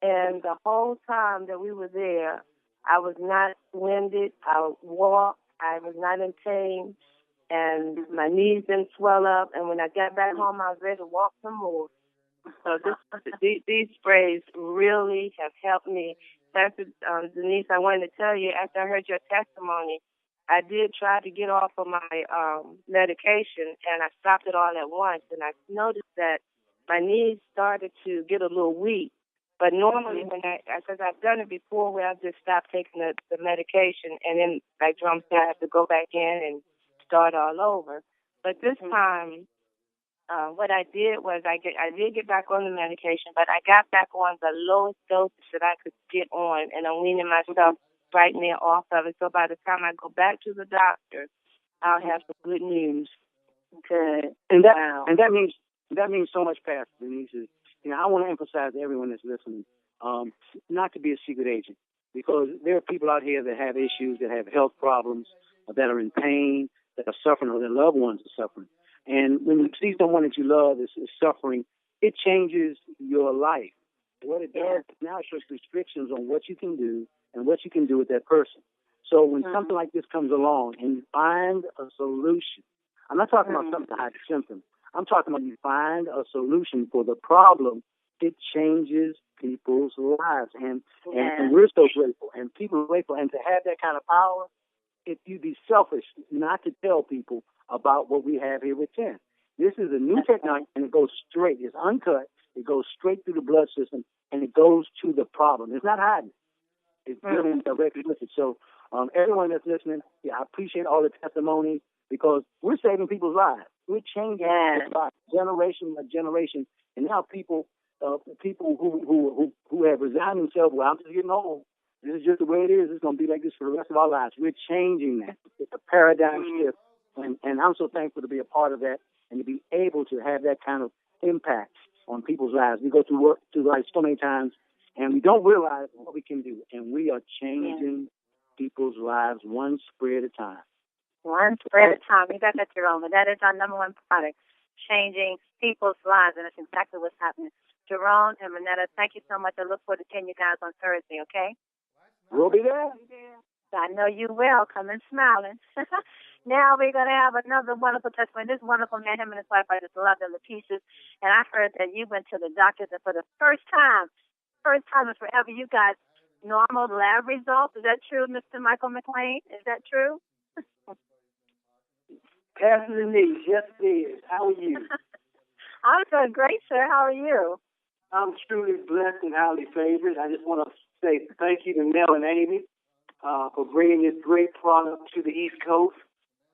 And the whole time that we were there, I was not winded. I walked. I was not in pain. And my knees didn't swell up. And when I got back home, I was ready to walk some more. So these sprays really have helped me. Pastor Denise, I wanted to tell you, after I heard your testimony, I did try to get off of my medication, and I stopped it all at once. And I noticed that my knees started to get a little weak. But normally, because I've done it before where I've just stopped taking the medication, and then, like Drum said, I have to go back in and start all over. But this time, what I did was I did get back on the medication, but I got back on the lowest dosage that I could get on, and I'm weaning myself right near off of it. So by the time I go back to the doctor, I'll have some good news. Good. And that means so much, Pastor Denise. I want to emphasize to everyone that's listening, not to be a secret agent, because there are people out here that have issues, that have health problems, that are in pain, that are suffering, or their loved ones are suffering. And when you see someone that you love is suffering, it changes your life. What it does now, it puts restrictions on what you can do and what you can do with that person. So when something like this comes along and you find a solution, I'm not talking about something to hide the symptom. I'm talking about you find a solution for the problem. It changes people's lives. And we're so grateful. And people are grateful. And to have that kind of power, if you be selfish not to tell people about what we have here with 10. This is a new technology, and it goes straight. It's uncut. It goes straight through the blood system, and it goes to the problem. It's not hiding. It's dealing directly with it. So everyone that's listening, I appreciate all the testimonies because we're saving people's lives. We're changing people's lives, generation by generation. And now people who have resigned themselves, well, I'm just getting old. This is just the way it is. It's going to be like this for the rest of our lives. We're changing that. It's a paradigm shift. And I'm so thankful to be a part of that and to be able to have that kind of impact on people's lives. We go through life so many times, and we don't realize what we can do. And we are changing people's lives one spray at a time. One spray at a time. You got that, Jerome. That is our number one product, changing people's lives, and that's exactly what's happening. Jerome and Manetta, thank you so much. I look forward to seeing you guys on Thursday, okay? We'll be there. I know you will. Come and smiling. Now we're going to have another wonderful testimony. This wonderful man, him and his wife, I just love them to pieces. And I heard that you went to the doctors and for the first time and forever, you got normal lab results. Is that true, Mr. Michael McLean? Is that true? Pastor Denise, yes it is. How are you? I'm doing great, sir. How are you? I'm truly blessed and highly favored. I just want to say thank you to Mel and Amy for bringing this great product to the East Coast.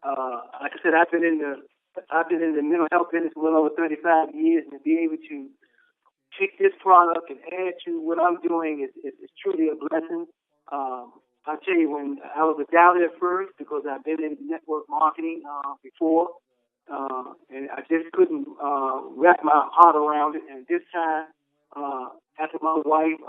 Like I said, I've been in the mental health business for well over 35 years, and to be able to take this product and add to what I'm doing is truly a blessing. I'll tell you, when I was a doubter at first because I've been in network marketing before, and I just couldn't wrap my heart around it. And this time, after my wife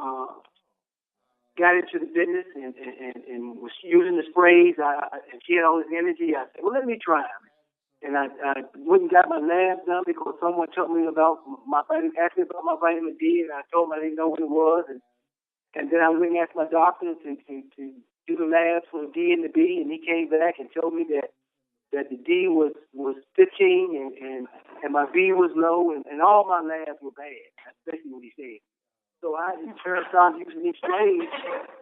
got into the business and was using the sprays, and she had all this energy, I said, well, let me try them. And I went and got my labs done because someone told me about asked me about my vitamin D, and I told them I didn't know what it was. And then I went and asked my doctor to do the labs for the D and the B, and he came back and told me that the D was 15 and my B was low, and all my labs were bad. That's basically what he said. So I just started using these sprays,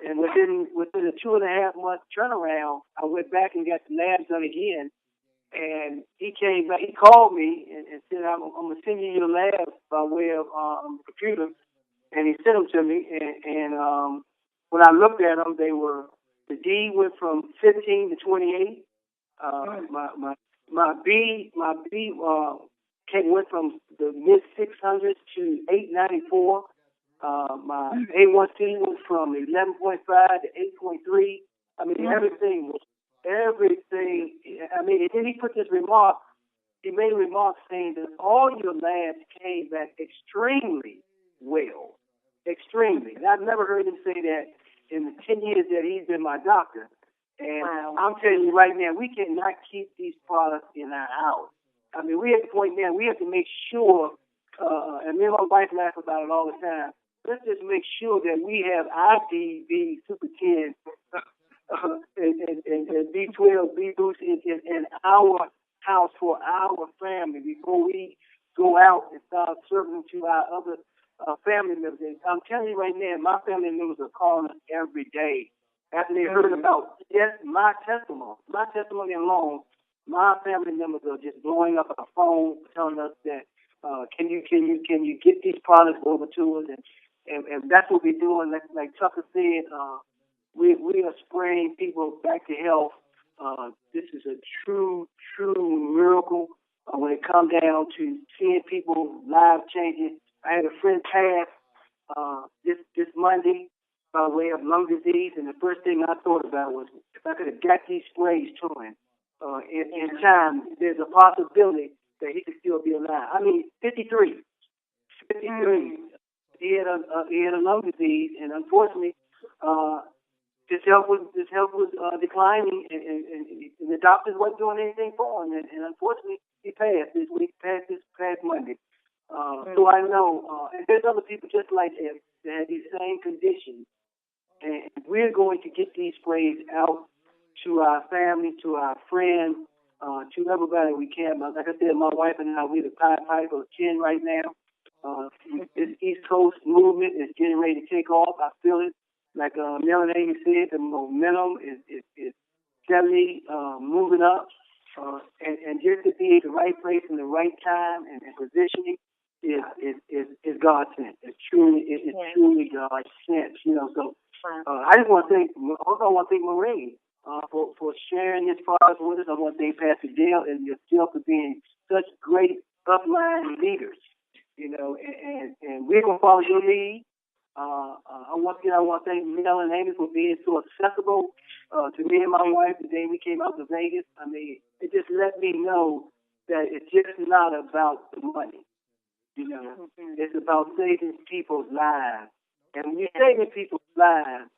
and within a 2.5 month turnaround, I went back and got the labs done again. And he came back, he called me and said, I'm going to send you your labs by way of the computer. And he sent them to me. And when I looked at them, the D went from 15 to 28. My B went from the mid 600s to 894. My A1C went from 11.5 to 8.3. I mean, everything. I mean, and then he put this remark. He made a remark saying that all your labs came back extremely well. Extremely. And I've never heard him say that in the 10 years that he's been my doctor. And I'm telling you right now, we cannot keep these products in our house. I mean, we're at the point now, we have to make sure, and me and my wife laugh about it all the time, let's just make sure that we have our DB Super 10 and B12, B Boost in our house for our family before we go out and start serving them to our other family members. And I'm telling you right now, my family members are calling us every day after they heard about my testimony alone. My family members are just blowing up our phone, telling us that can you get these products over to us, and that's what we're doing. Like Tucker said, we are spraying people back to health. This is a true miracle when it comes down to seeing people lives changing. I had a friend pass this Monday by way of lung disease, and the first thing I thought about was if I could have got these sprays to him in time, there's a possibility that he could still be alive. I mean, 53. He had a lung disease, and unfortunately, his health was declining, and the doctors wasn't doing anything for him, and unfortunately, he passed this week, this past Monday. So I know, and there's other people just like him that have these same conditions, and we're going to get these sprays out to our family, to our friends, to everybody we can. Like I said, my wife and I, we're the Pied Piper of 10 right now. This East Coast movement is getting ready to take off. I feel it. Like Mel and Amy said, the momentum is steadily moving up. And just to be at the right place in the right time and positioning is God sent. It's truly God sent. So I just want to thank. Also, I want to thank Marie for sharing this product with us. I want to thank Pastor Dale and yourself for being such great upline leaders. And we're gonna follow your lead. I want to thank Mel and Amy for being so accessible to me and my wife the day we came out to Vegas. I mean, it just let me know that it's just not about the money. It's about saving people's lives. And when you're saving people's lives,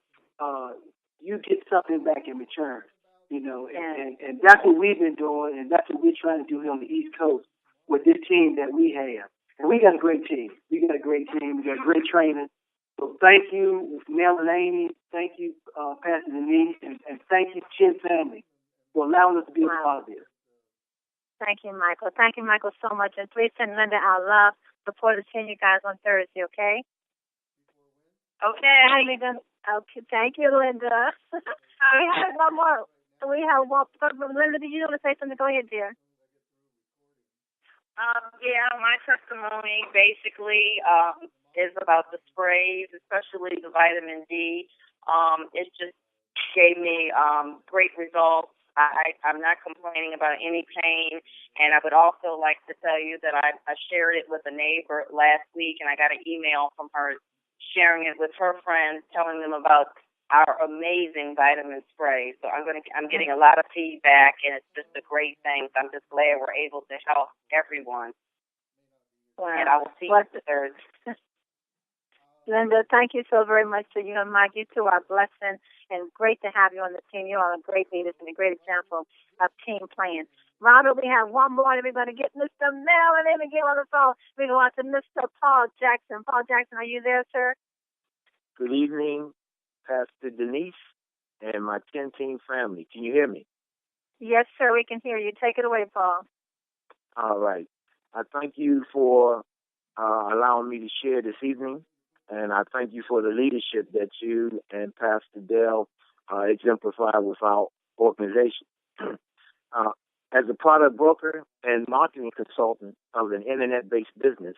you get something back in return. And that's what we've been doing, and that's what we're trying to do here on the East Coast with this team that we have. And we got a great team. We got great training. So thank you, Mel and Amy. Thank you, Pastor Denise, and thank you, Chin family, for allowing us to be a part of this. Thank you, Michael. Thank you, Michael, so much. And please send Linda our love. Look forward to seeing you guys on Thursday, okay? Okay. Okay, thank you, Linda. We have one more. Linda, did you want to say something? Go ahead, dear. My testimony basically is about the sprays, especially the vitamin D. It just gave me great results. I'm not complaining about any pain, and I would also like to tell you that I shared it with a neighbor last week, and I got an email from her sharing it with her friends, telling them about our amazing vitamin spray. So I'm getting a lot of feedback, and it's just a great thing. So I'm just glad we're able to help everyone. Wow. And I will see you Thursday. Linda, thank you so very much to you and Mike. You two are a blessing, and great to have you on the team. You are a great leaders and a great example of team playing. Robert, we have one more, and we're going to get Mr. Mel and Amy Gill on the phone. We're going to Mr. Paul Jackson. Paul Jackson, are you there, sir? Good evening, Pastor Denise and my 10-team family. Can you hear me? Yes, sir, we can hear you. Take it away, Paul. All right. I thank you for allowing me to share this evening, and I thank you for the leadership that you and Pastor Dale exemplify with our organization. As a product broker and marketing consultant of an internet-based business,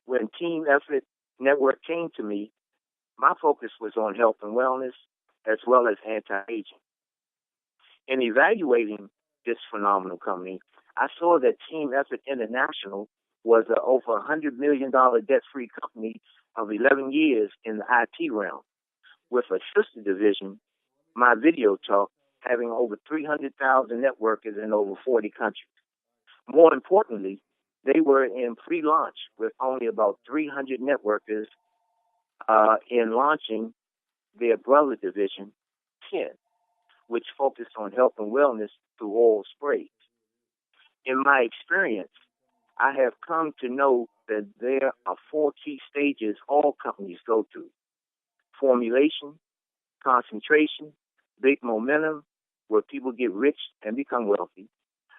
when Team Effort Network came to me, my focus was on health and wellness as well as anti-aging. In evaluating this phenomenal company, I saw that Team Effort International was an over $100 million debt-free company of 11 years in the IT realm, with a sister division, My Video Talk, having over 300,000 networkers in over 40 countries. More importantly, they were in pre-launch with only about 300 networkers in launching their brother division, 10, which focused on health and wellness through oral sprays. In my experience, I have come to know that there are 4 key stages all companies go through: formulation, concentration, big momentum, where people get rich and become wealthy,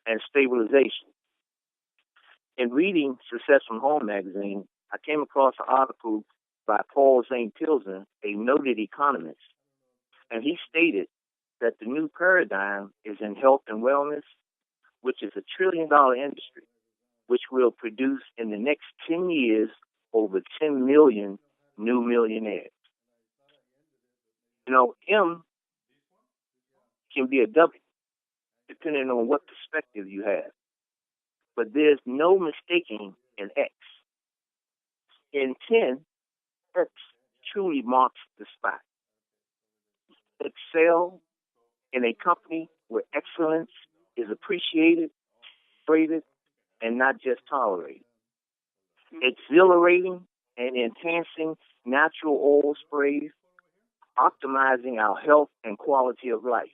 and stabilization. In reading Success from Home magazine, I came across an article by Paul Zane Pilsner, a noted economist, and he stated that the new paradigm is in health and wellness, which is $1 trillion industry, which will produce in the next 10 years over 10 million new millionaires. M can be a W, depending on what perspective you have. But there's no mistaking an X. In 10, X truly marks the spot. Excel in a company where excellence is appreciated, praised, and not just tolerated. Exhilarating and enhancing natural oil sprays, optimizing our health and quality of life.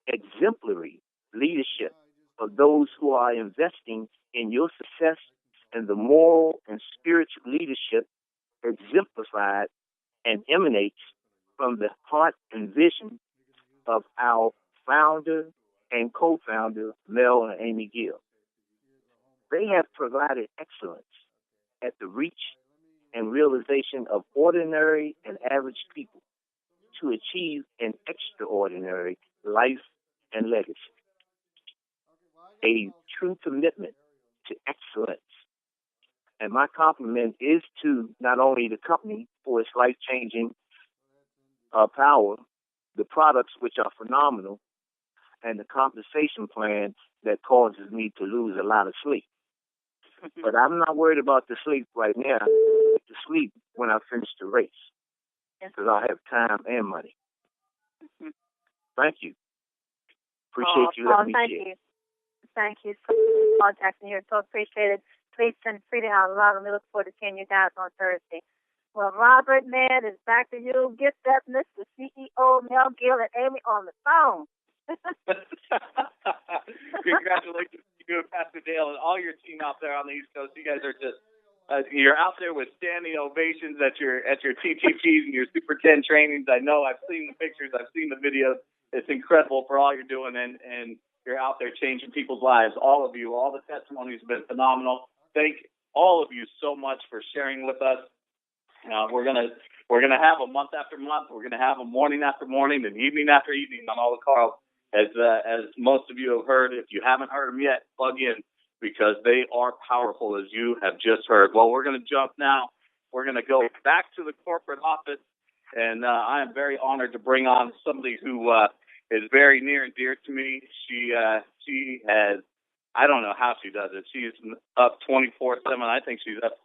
Exemplary leadership of those who are investing in your success, and the moral and spiritual leadership exemplified and emanates from the heart and vision of our founder and co-founder, Mel and Ami Gill. They have provided excellence at the reach and realization of ordinary and average people to achieve an extraordinary life and legacy. a true commitment to excellence. And my compliment is to not only the company for its life-changing power, the products which are phenomenal, and the compensation plan that causes me to lose a lot of sleep. But I'm not worried about the sleep right now. The sleep when I finish the race, because I have time and money. Thank you. Appreciate you letting me share. Thank you so much, Paul Jackson. You're so appreciated. Please send Freedom out loud, and we look forward to seeing you guys on Thursday. Well, Robert, man, it's back to you. Get that Mr. CEO, Mel Gill, and Amy on the phone. Congratulations to you and Pastor Dale and all your team out there on the East Coast. You guys are just you're out there with standing ovations at your TTPs and your Super 10 trainings. I know. I've seen the pictures. I've seen the videos. It's incredible for all you're doing, and you're out there changing people's lives. All of you, all the testimonies have been phenomenal. Thank all of you so much for sharing with us. We're gonna have a month after month. We're gonna have a morning after morning and evening after evening on all the calls. As most of you have heard, if you haven't heard them yet, plug in, because they are powerful, as you have just heard. Well, we're going to jump now. We're going to go back to the corporate office, and I am very honored to bring on somebody who is very near and dear to me. She has, I don't know how she does it. She's up 24/7. I think she's up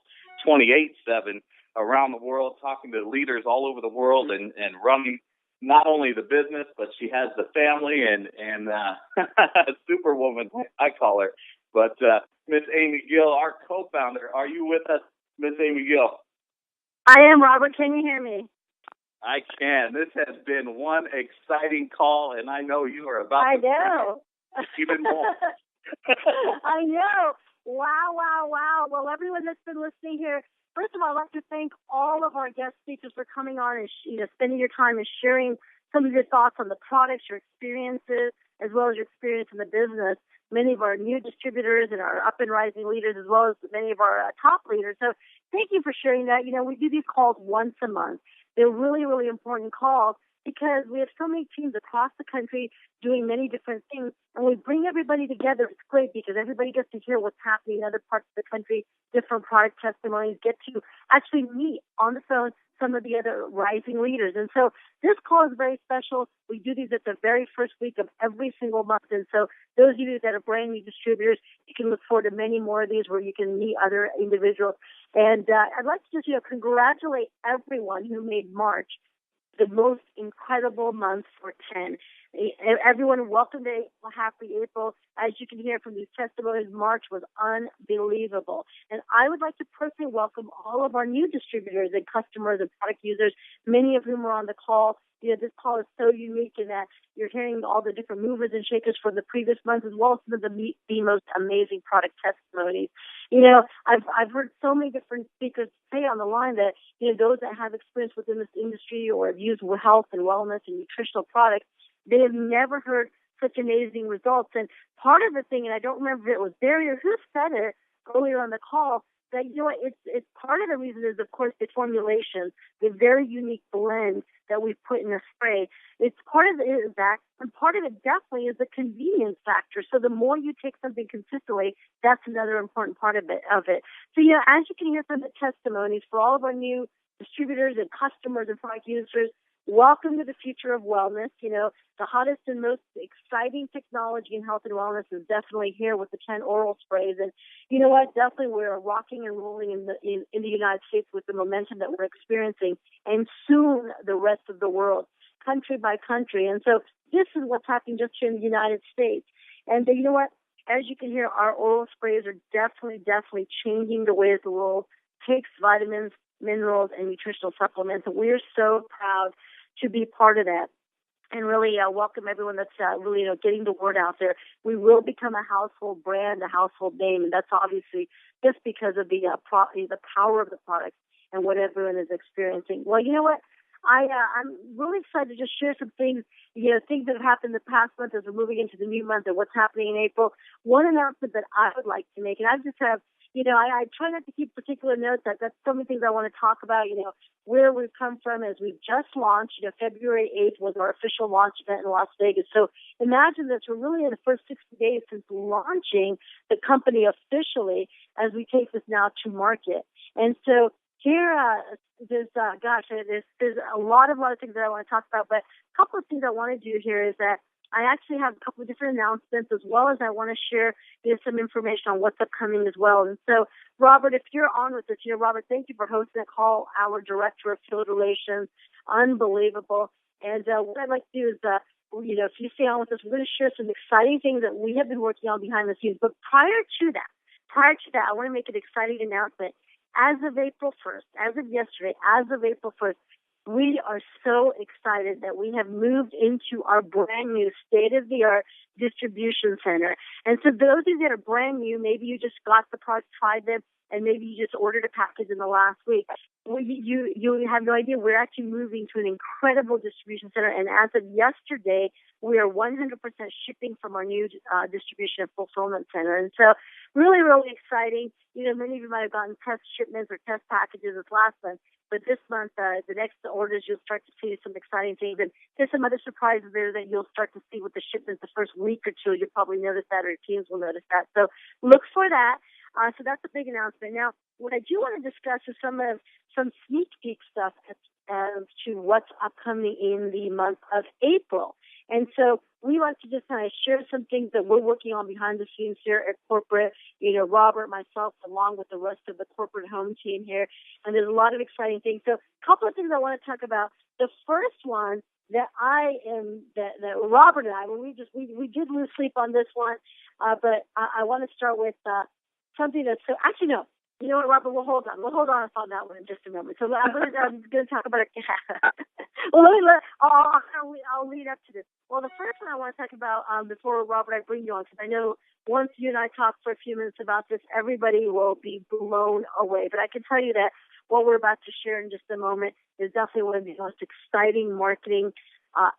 28/7 around the world, talking to leaders all over the world and running not only the business, but she has the family and superwoman, I call her. But Miss Amy Gill, our co-founder, are you with us, Miss Amy Gill? I am, Robert. Can you hear me? I can. This has been one exciting call, and I know you are about I to know. even more. I know. Wow. Well, everyone that's been listening here, first of all, I'd like to thank all of our guest speakers for coming on and spending your time and sharing some of your thoughts on the products, your experiences, as well as your experience in the business. Many of our new distributors and our up and rising leaders, as well as many of our top leaders. So thank you for sharing that. We do these calls once a month. They're really, really important calls because we have so many teams across the country doing many different things, and we bring everybody together. It's great because everybody gets to hear what's happening in other parts of the country, different product testimonies, get to actually meet on the phone some of the other rising leaders. And so this call is very special. We do these at the very first week of every single month. And so those of you that are brand new distributors, you can look forward to many more of these where you can meet other individuals. And I'd like to just congratulate everyone who made March the most incredible month for 10. Everyone, welcome to April. Happy April. As you can hear from these testimonies, March was unbelievable. And I would like to personally welcome all of our new distributors and customers and product users, many of whom are on the call. This call is so unique in that you're hearing all the different movers and shakers from the previous month, as well as some of the most amazing product testimonies. I've heard so many different speakers say on the line that, those that have experience within this industry or have used health and wellness and nutritional products, they have never heard such amazing results. And part of the thing, and I don't remember if it was Barry or who said it earlier on the call, that, it's part of the reason is, of course, the formulation, the very unique blend that we put in a spray. It's part of it is that, and part of it definitely is the convenience factor. So the more you take something consistently, that's another important part of it. So, as you can hear from the testimonies, for all of our new distributors and customers and product users, welcome to the future of wellness. The hottest and most exciting technology in health and wellness is definitely here with the 10 oral sprays. And you know what? Definitely we're rocking and rolling in the United States with the momentum that we're experiencing, and soon the rest of the world, country by country. And so this is what's happening just here in the United States. And you know what? As you can hear, our oral sprays are definitely changing the way that the world takes vitamins, minerals, and nutritional supplements. And we're so proud to be part of that, and really welcome everyone that's really getting the word out there. We will become a household brand, a household name, and that's obviously just because of the power of the product and what everyone is experiencing. Well, you know what? I'm really excited to just share some things, things that have happened the past month as we're moving into the new month and what's happening in April. One announcement that I would like to make, and I just have I try not to keep particular notes. That's so many things I want to talk about, where we've come from as we've just launched. February 8th was our official launch event in Las Vegas. So imagine this. We're really in the first 60 days since launching the company officially as we take this now to market. And so here, there's a lot of things that I want to talk about, but a couple of things I want to do here is that I actually have a couple of different announcements, as well as I want to share some information on what's upcoming as well. And so, Robert, if you're on with us here, Robert, thank you for hosting the call, our Director of Field Relations. Unbelievable. And what I'd like to do is, if you stay on with us, we're going to share some exciting things that we have been working on behind the scenes. But prior to that, I want to make an exciting announcement. As of April 1st, as of yesterday, as of April 1st, we are so excited that we have moved into our brand new state-of-the-art distribution center. And so those of you that are brand new, maybe you just got the product, tried them, and maybe you just ordered a package in the last week. You have no idea. We're actually moving to an incredible distribution center. And as of yesterday, we are 100% shipping from our new distribution and fulfillment center. And so really, really exciting. Many of you might have gotten test shipments or test packages this last month. But this month, the next orders, you'll start to see some exciting things. And there's some other surprises there that you'll start to see with the shipments the first week or two. You'll probably notice that, or your teams will notice that. So look for that. So that's a big announcement. Now, what I do want to discuss is some sneak peek stuff as to what's upcoming in the month of April. And so we like to just kind of share some things that we're working on behind the scenes here at corporate, Robert, myself, along with the rest of the corporate home team here. And there's a lot of exciting things. So a couple of things I want to talk about. The first one that that Robert and I, we did lose sleep on this one, but I want to start with something that's so, actually, no. You know what, Robert? We'll hold on on that one in just a moment. So I'm going to talk about it. Well, I'll lead up to this. Well, the first one I want to talk about before, Robert, I bring you on, because I know once you and I talk for a few minutes about this, everybody will be blown away. But I can tell you that what we're about to share in just a moment is definitely one of the most exciting marketing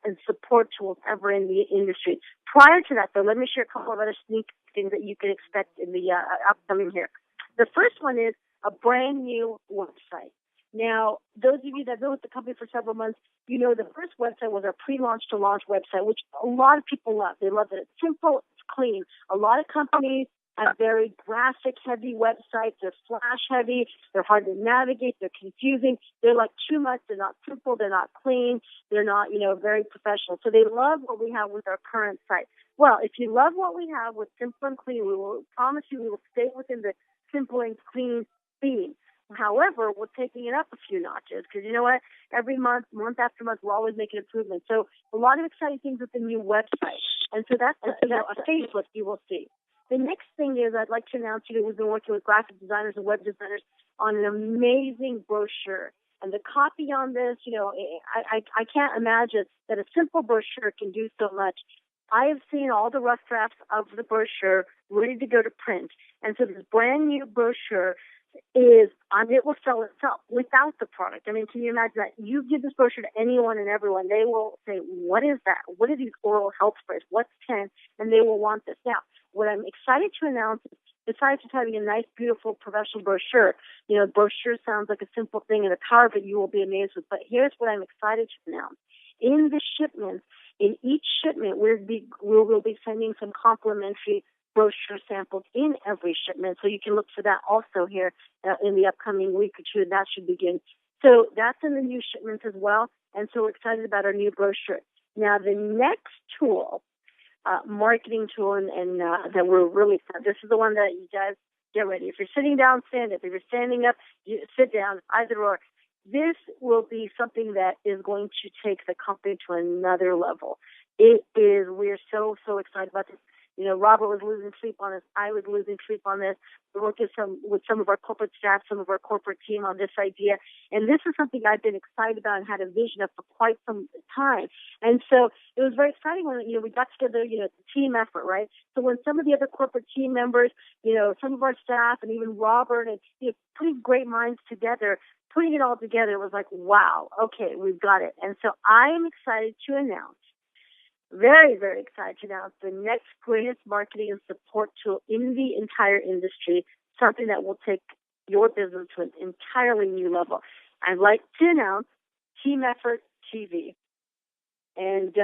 and support tools ever in the industry. Prior to that, though, let me share a couple of other sneak things that you can expect in the upcoming here. The first one is a brand new website. Now, those of you that have been with the company for several months, the first website was our pre-launch to launch website, which a lot of people love. They love that it's simple, it's clean. A lot of companies have very graphic-heavy websites. They're flash-heavy. They're hard to navigate. They're confusing. They're like too much. They're not simple. They're not clean. They're not, very professional. So they love what we have with our current site. Well, if you love what we have with Simple and Clean, we will promise you we will stay within the simple and clean theme. However, we're taking it up a few notches because you know what? Every month after month, we're always making improvements. So a lot of exciting things with the new website. And so that's a facelift you will see. The next thing is I'd like to announce to you that we've been working with graphic designers and web designers on an amazing brochure. And the copy on this, I can't imagine that a simple brochure can do so much. I have seen all the rough drafts of the brochure ready to go to print. And so this brand new brochure it will sell itself without the product. I mean, can you imagine that? You give this brochure to anyone and everyone, they will say, what is that? What are these oral health sprays? What's 10? And they will want this. Now, what I'm excited to announce is, besides just having a nice, beautiful, professional brochure, brochure sounds like a simple thing and a power, but you will be amazed with. But here's what I'm excited to announce. In the shipments, in each shipment, we will be sending some complimentary brochure samples in every shipment. So you can look for that also here in the upcoming week or two. That should begin. So that's in the new shipments as well. And so we're excited about our new brochure. Now, the next tool, marketing tool, and that we're really excited. This is the one that you guys get ready. If you're sitting down, stand up. If you're standing up, you sit down, either or. This will be something that is going to take the company to another level. We're so excited about this. Robert was losing sleep on this. I was losing sleep on this. We're working with some of our corporate staff, some of our corporate team on this idea. And this is something I've been excited about and had a vision of for quite some time. And so it was very exciting when, we got together, it's a team effort, right? So when some of the other corporate team members, some of our staff and even Robert and, putting great minds together, putting it all together was like, wow, okay, we've got it. And so I am excited to announce, very, very excited to announce the next greatest marketing and support tool in the entire industry, something that will take your business to an entirely new level. I'd like to announce Team Effort TV. And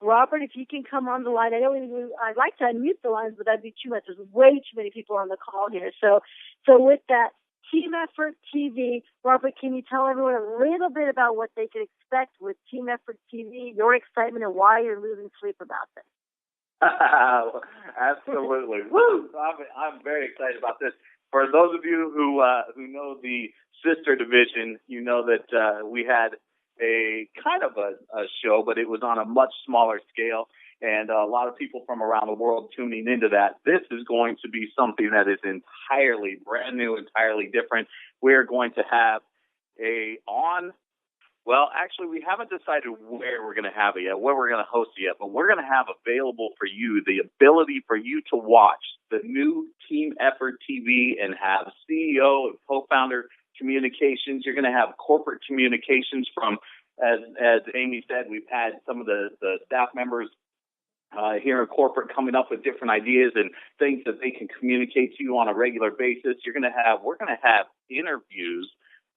Robert, if you can come on the line, I'd like to unmute the lines, but that'd be too much. There's way too many people on the call here. So with that, Team Effort TV, Robert, can you tell everyone a little bit about what they can expect with Team Effort TV, your excitement, and why you're losing sleep about this? Absolutely. Woo! I'm very excited about this. For those of you who know the sister division, you know that we had a kind of a show, but it was on a much smaller scale, and a lot of people from around the world tuning into that. This is going to be something that is entirely brand new, entirely different. We're going to have actually, we haven't decided where we're going to have it yet, where we're going to host it yet, but we're going to have available for you the ability for you to watch the new Team Effort TV and have CEO and co-founder communications. You're going to have corporate communications from, as Amy said, we've had some of the staff members here in corporate coming up with different ideas and things that they can communicate to you on a regular basis. We're going to have interviews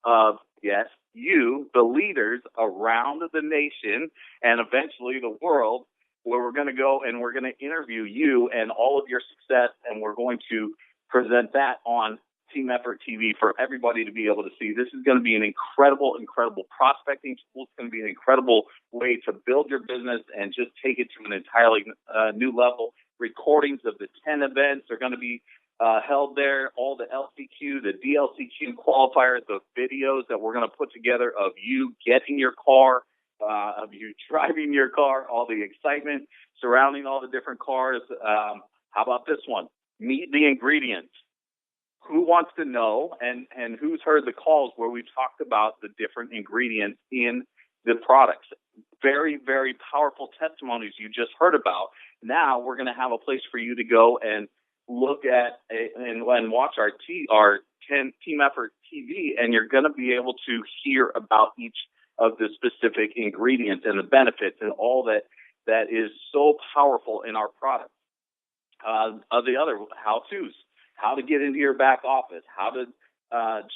of, yes, you, the leaders around the nation and eventually the world, where we're going to go and we're going to interview you and all of your success, and we're going to present that on Team Effort TV for everybody to be able to see. This is going to be an incredible prospecting tool. It's going to be an incredible way to build your business and just take it to an entirely new level. Recordings of the 10 events are going to be held there, all the LCQ, the DLCQ qualifiers, the videos that we're going to put together of you getting your car, of you driving your car, all the excitement surrounding all the different cars. How about this one? Meet the ingredients. Who wants to know and who's heard the calls where we've talked about the different ingredients in the products? Very, very powerful testimonies you just heard about. Now we're going to have a place for you to go and look at and watch our Team Effort TV, and you're going to be able to hear about each of the specific ingredients and the benefits and all that is so powerful in our product. Of the other how-tos, how to get into your back office, how to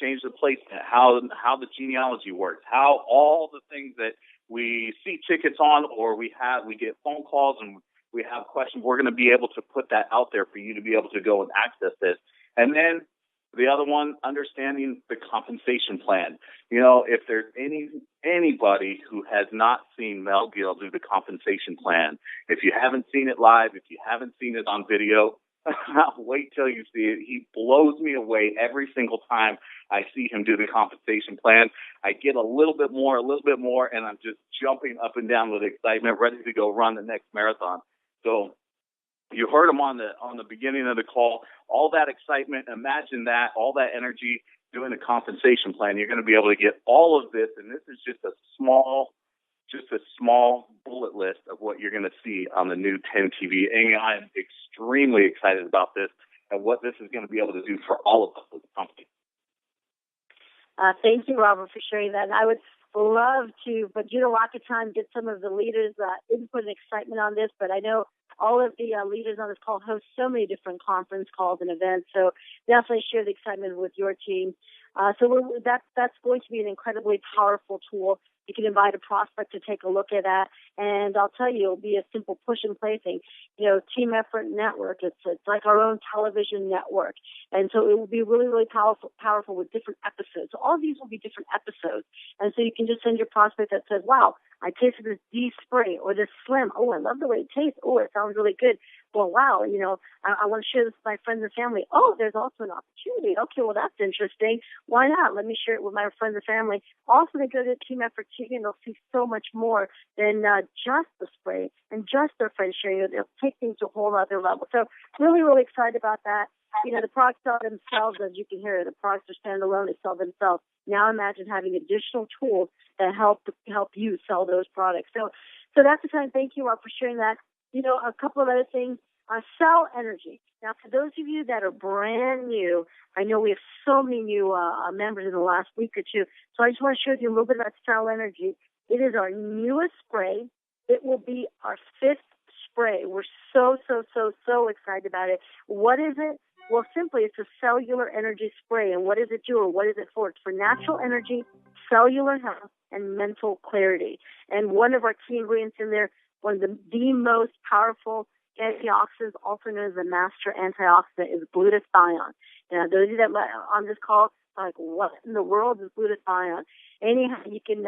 change the placement, how the genealogy works, how all the things that we see tickets on or we get phone calls and we have questions, we're going to be able to put that out there for you to be able to go and access this. And then the other one, understanding the compensation plan. You know, if there's anybody who has not seen Mel Gill do the compensation plan, if you haven't seen it live, if you haven't seen it on video, wait till you see it. He blows me away every single time I see him do the compensation plan. I get a little bit more, and I'm just jumping up and down with excitement, ready to go run the next marathon. So you heard him on the beginning of the call, all that excitement, imagine that, all that energy doing a compensation plan. You're going to be able to get all of this, and this is just a small bullet list of what you're going to see on the new 10 TV. And I am extremely excited about this and what this is going to be able to do for all of us as a company. Thank you, Robert, for sharing that. And I would love to, but due to lack of time, get some of the leaders' input and excitement on this. But I know all of the leaders on this call host so many different conference calls and events. So definitely share the excitement with your team. So that's going to be an incredibly powerful tool. You can invite a prospect to take a look at that, and I'll tell you, it'll be a simple push and play thing. You know, Team Effort Network, it's like our own television network, and so it will be really, really powerful with different episodes. So all of these will be different episodes, and so you can just send your prospect that says, wow, I tasted this D spray or this Slim. Oh, I love the way it tastes. Oh, it sounds really good. Well, wow, you know, I want to share this with my friends and family. Oh, there's also an opportunity. Okay, well, that's interesting. Why not? Let me share it with my friends and family. Also, they go to Team Effort TV and they'll see so much more than just the spray and just their friends sharing it. They'll take things to a whole other level. So really, really excited about that. You know, the products sell themselves, as you can hear. The products are standalone. They sell themselves. Now imagine having additional tools that help you sell those products. So that's the time. Thank you, Rob, for sharing that. You know, a couple of other things. Cell energy. Now, for those of you that are brand new, I know we have so many new members in the last week or two, so I just want to share with you a little bit about Cell Energy. It is our newest spray. It will be our 5th spray. We're so excited about it. What is it? Well, simply, it's a cellular energy spray. And what does it do, or what is it for? It's for natural energy, cellular health, and mental clarity. And one of our key ingredients in there, one of the most powerful antioxidants, also known as the master antioxidant, is glutathione. Now, those of you that on this call are like, what in the world is glutathione? Anyhow, you can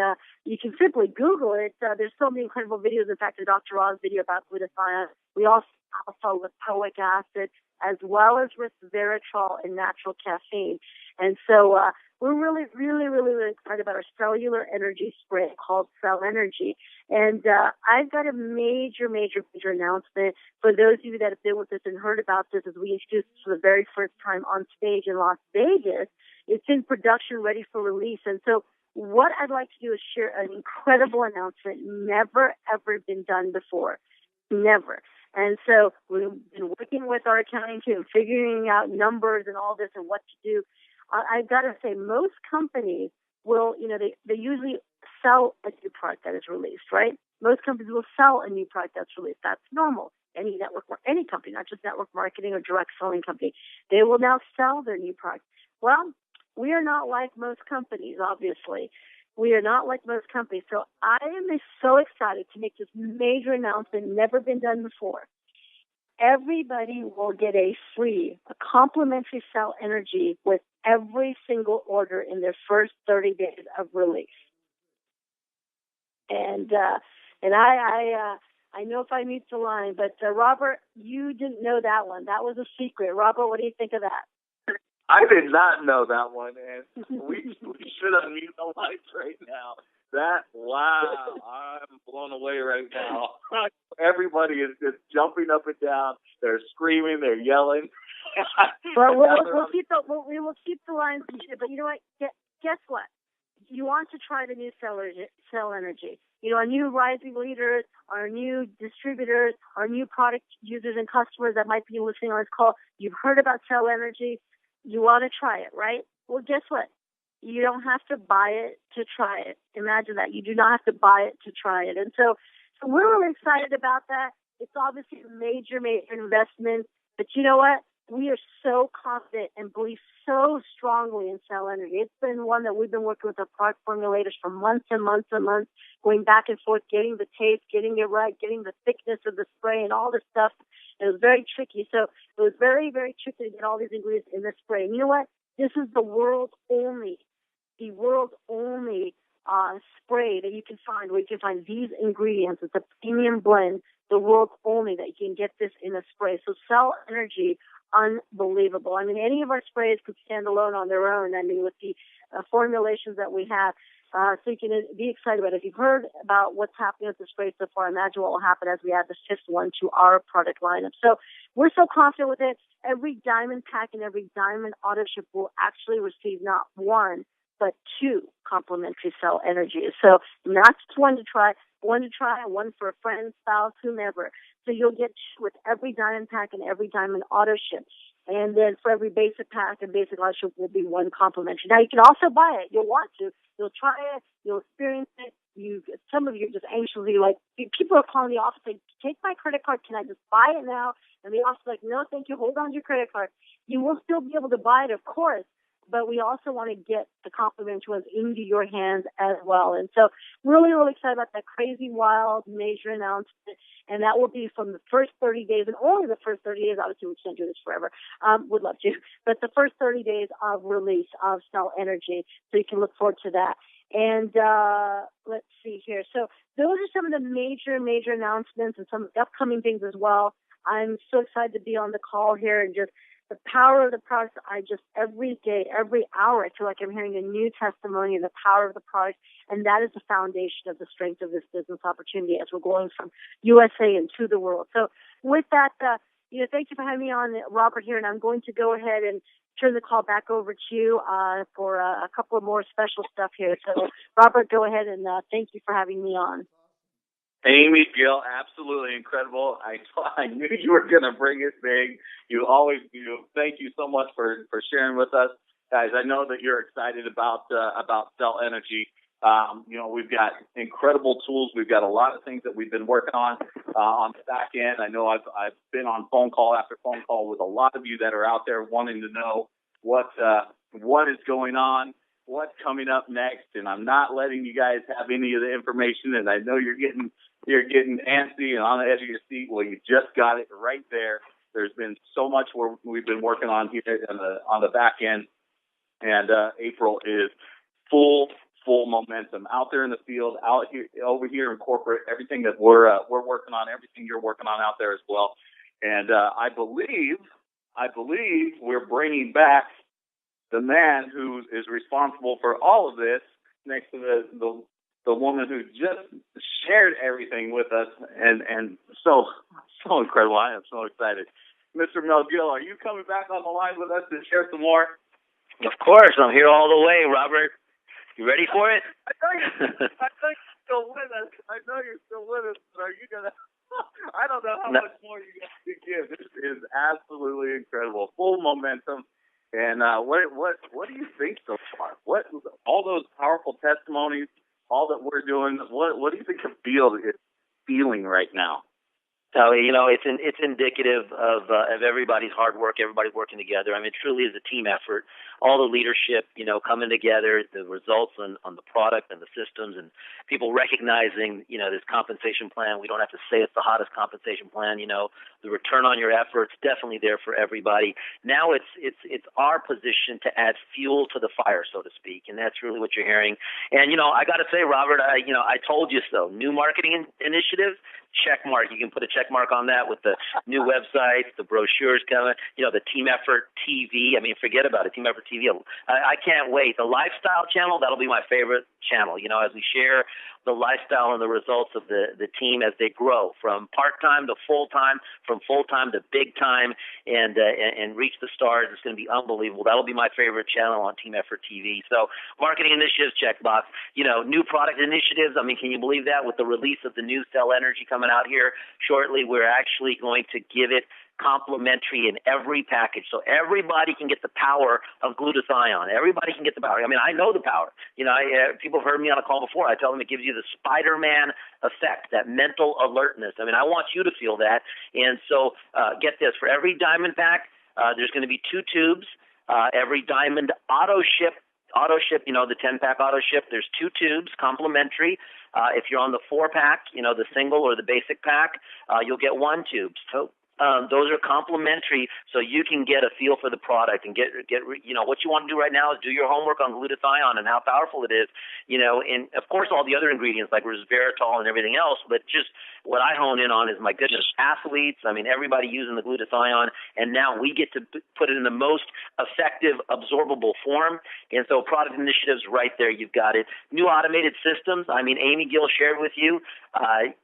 simply Google it. There's so many incredible videos. In fact, a Dr. Oz video about glutathione. We also have lipoic acid, as well as resveratrol and natural caffeine. And so we're really, really, really, really excited about our cellular energy spray called Cell Energy. And I've got a major, major, major announcement for those of you that have been with us and heard about this as we introduced this for the very first time on stage in Las Vegas. It's in production, ready for release. And so what I'd like to do is share an incredible announcement, never, ever been done before. Never. And so we've been working with our accounting team, figuring out numbers and all this and what to do. I've got to say, most companies will, they usually sell a new product that is released, right? Most companies will sell a new product that's released. That's normal. Any network, any company, not just network marketing or direct selling company, they will now sell their new product. Well, we are not like most companies, obviously. We are not like most companies. So I am so excited to make this major announcement, never been done before. Everybody will get a complimentary Cell Energy with every single order in their first 30 days of release. And I know if I meet the line, but Robert, you didn't know that one. That was a secret. Robert, what do you think of that? I did not know that one, and we should unmute the lights right now. Wow, I'm blown away right now. Everybody is just jumping up and down. They're screaming, they're yelling. Well, we will keep the lines, but you know what? Guess what? You want to try the new Cell Energy. Our new rising leaders, our new distributors, our new product users and customers that might be listening on this call, you've heard about Cell Energy. You want to try it, right? Well, guess what? You don't have to buy it to try it. Imagine that. You do not have to buy it to try it. And so we're really excited about that. It's obviously a major, major investment. But you know what? We are so confident and believe so strongly in Cell Energy. It's been one that we've been working with our product formulators for months and months and months, going back and forth, getting the taste, getting it right, getting the thickness of the spray and all this stuff. It was very tricky. So it was very, very tricky to get all these ingredients in this spray. And you know what? This is the world's only spray that you can find where you can find these ingredients. It's a premium blend, the world's only that you can get this in a spray. So Cell Energy, unbelievable. I mean, any of our sprays could stand alone on their own. I mean, with the formulations that we have. So you can be excited about it. If you've heard about what's happening with the spray so far, imagine what will happen as we add the fifth one to our product lineup. So we're so confident with it. Every diamond pack and every diamond auto ship will actually receive not one, but two complimentary Cell Energies. So not just one to try, one for a friend, spouse, whomever. So you'll get two with every diamond pack and every diamond auto ship. And then for every basic pack and basic auto ship will be one complimentary. Now you can also buy it. You'll want to. You'll try it. You'll experience it. Some of you are just anxiously like, people are calling the office saying, take my credit card. Can I just buy it now? And the office is like, no, thank you. Hold on to your credit card. You will still be able to buy it, of course. But we also want to get the complimentary ones into your hands as well. And so really, really excited about that crazy, wild, major announcement. And that will be from the first 30 days, and only the first 30 days. Obviously, we can't do this forever. Would love to. But the first 30 days of release of Cell Energy. So you can look forward to that. And let's see here. So those are some of the major, major announcements and some upcoming things as well. I'm so excited to be on the call here and just the power of the product. Every day, every hour, I feel like I'm hearing a new testimony of the power of the product. And that is the foundation of the strength of this business opportunity as we're going from USA and to the world. So with that, thank you for having me on, Robert, here. And I'm going to go ahead and turn the call back over to you for a couple of more special stuff here. So, Robert, go ahead and thank you for having me on. Amy Gill, absolutely incredible. I knew you were going to bring it big. You always do. Thank you so much for sharing with us. Guys, I know that you're excited about Cell Energy. We've got incredible tools. We've got a lot of things that we've been working on the back end. I know I've been on phone call after phone call with a lot of you that are out there wanting to know what is going on, what's coming up next, and I'm not letting you guys have any of the information. And I know you're getting antsy and on the edge of your seat. Well, you just got it right there. There's been so much we've been working on here on the back end, and April is full momentum out there in the field, out here, over here in corporate. Everything that we're working on, everything you're working on out there as well. And I believe we're bringing back the man who is responsible for all of this, next to the woman who just shared everything with us, and so incredible. I am so excited. Mr. Mel Gill, are you coming back on the line with us to share some more? Of course, I'm here all the way, Robert. You ready for it? I know you're still with us. But are you gonna? I don't know how much more you got to give. This is absolutely incredible, full momentum. And what do you think so far? What all those powerful testimonies, all that we're doing? What do you think the field is feeling right now? So, it's indicative of everybody's hard work, everybody working together. I mean, it truly is a team effort. All the leadership, coming together, the results on the product and the systems, and people recognizing, this compensation plan. We don't have to say it's the hottest compensation plan. The return on your efforts definitely there for everybody. Now it's our position to add fuel to the fire, so to speak, and that's really what you're hearing. And I got to say, Robert, I told you so. New marketing initiative. Check mark. You can put a check mark on that with the new websites, the brochures coming, the Team Effort TV. I mean, forget about it. Team Effort TV. I can't wait. The lifestyle channel, that'll be my favorite channel, as we share the lifestyle and the results of the team as they grow from part-time to full-time, from full-time to big-time, and reach the stars. It's going to be unbelievable. That'll be my favorite channel on Team Effort TV. So marketing initiatives, checkbox. New product initiatives. I mean, can you believe that? With the release of the new Cell Energy coming out here shortly, we're actually going to give it complimentary in every package, so everybody can get the power of glutathione. Everybody can get the power. I mean, I know the power. People have heard me on a call before. I tell them it gives you the Spider-Man effect, that mental alertness. I mean, I want you to feel that. And so, get this: for every diamond pack, there's going to be 2 tubes. Every diamond auto ship, the 10-pack auto ship, there's 2 tubes, complimentary. If you're on the 4-pack, the single or the basic pack, you'll get 1 tube. So those are complimentary, so you can get a feel for the product and get what you want to do right now is do your homework on glutathione and how powerful it is, and of course all the other ingredients like resveratrol and everything else. But just what I hone in on is, my goodness, athletes. I mean, everybody using the glutathione, and now we get to put it in the most effective, absorbable form. And so product initiatives right there, you've got it. New automated systems. I mean, Amy Gill shared with you,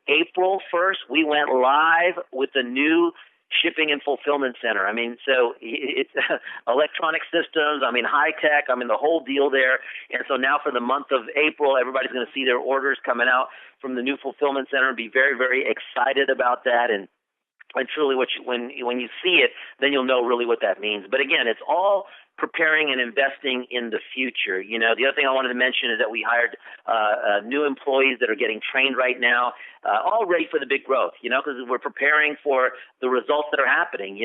April 1st, we went live with the new shipping and fulfillment center. I mean, so it's electronic systems, I mean, high tech, I mean, the whole deal there. And so now for the month of April, everybody's going to see their orders coming out from the new fulfillment center and be very, very excited about that. And truly, when you see it, then you'll know really what that means. But again, it's all preparing and investing in the future. The other thing I wanted to mention is that we hired new employees that are getting trained right now, all ready for the big growth, because we're preparing for the results that are happening.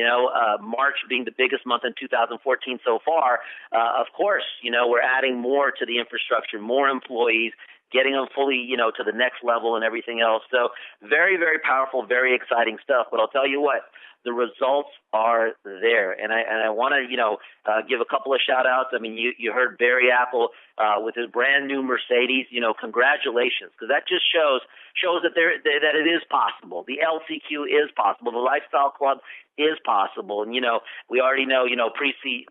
March being the biggest month in 2014 so far, of course, we're adding more to the infrastructure, more employees, getting them fully, to the next level and everything else. So very, very powerful, very exciting stuff. But I'll tell you what, the results are there. And I want to, give a couple of shout outs. I mean, you heard Barry Apple with his brand new Mercedes, congratulations, because that just shows that that it is possible. The LCQ is possible. The Lifestyle Club is possible. And, we already know, Precy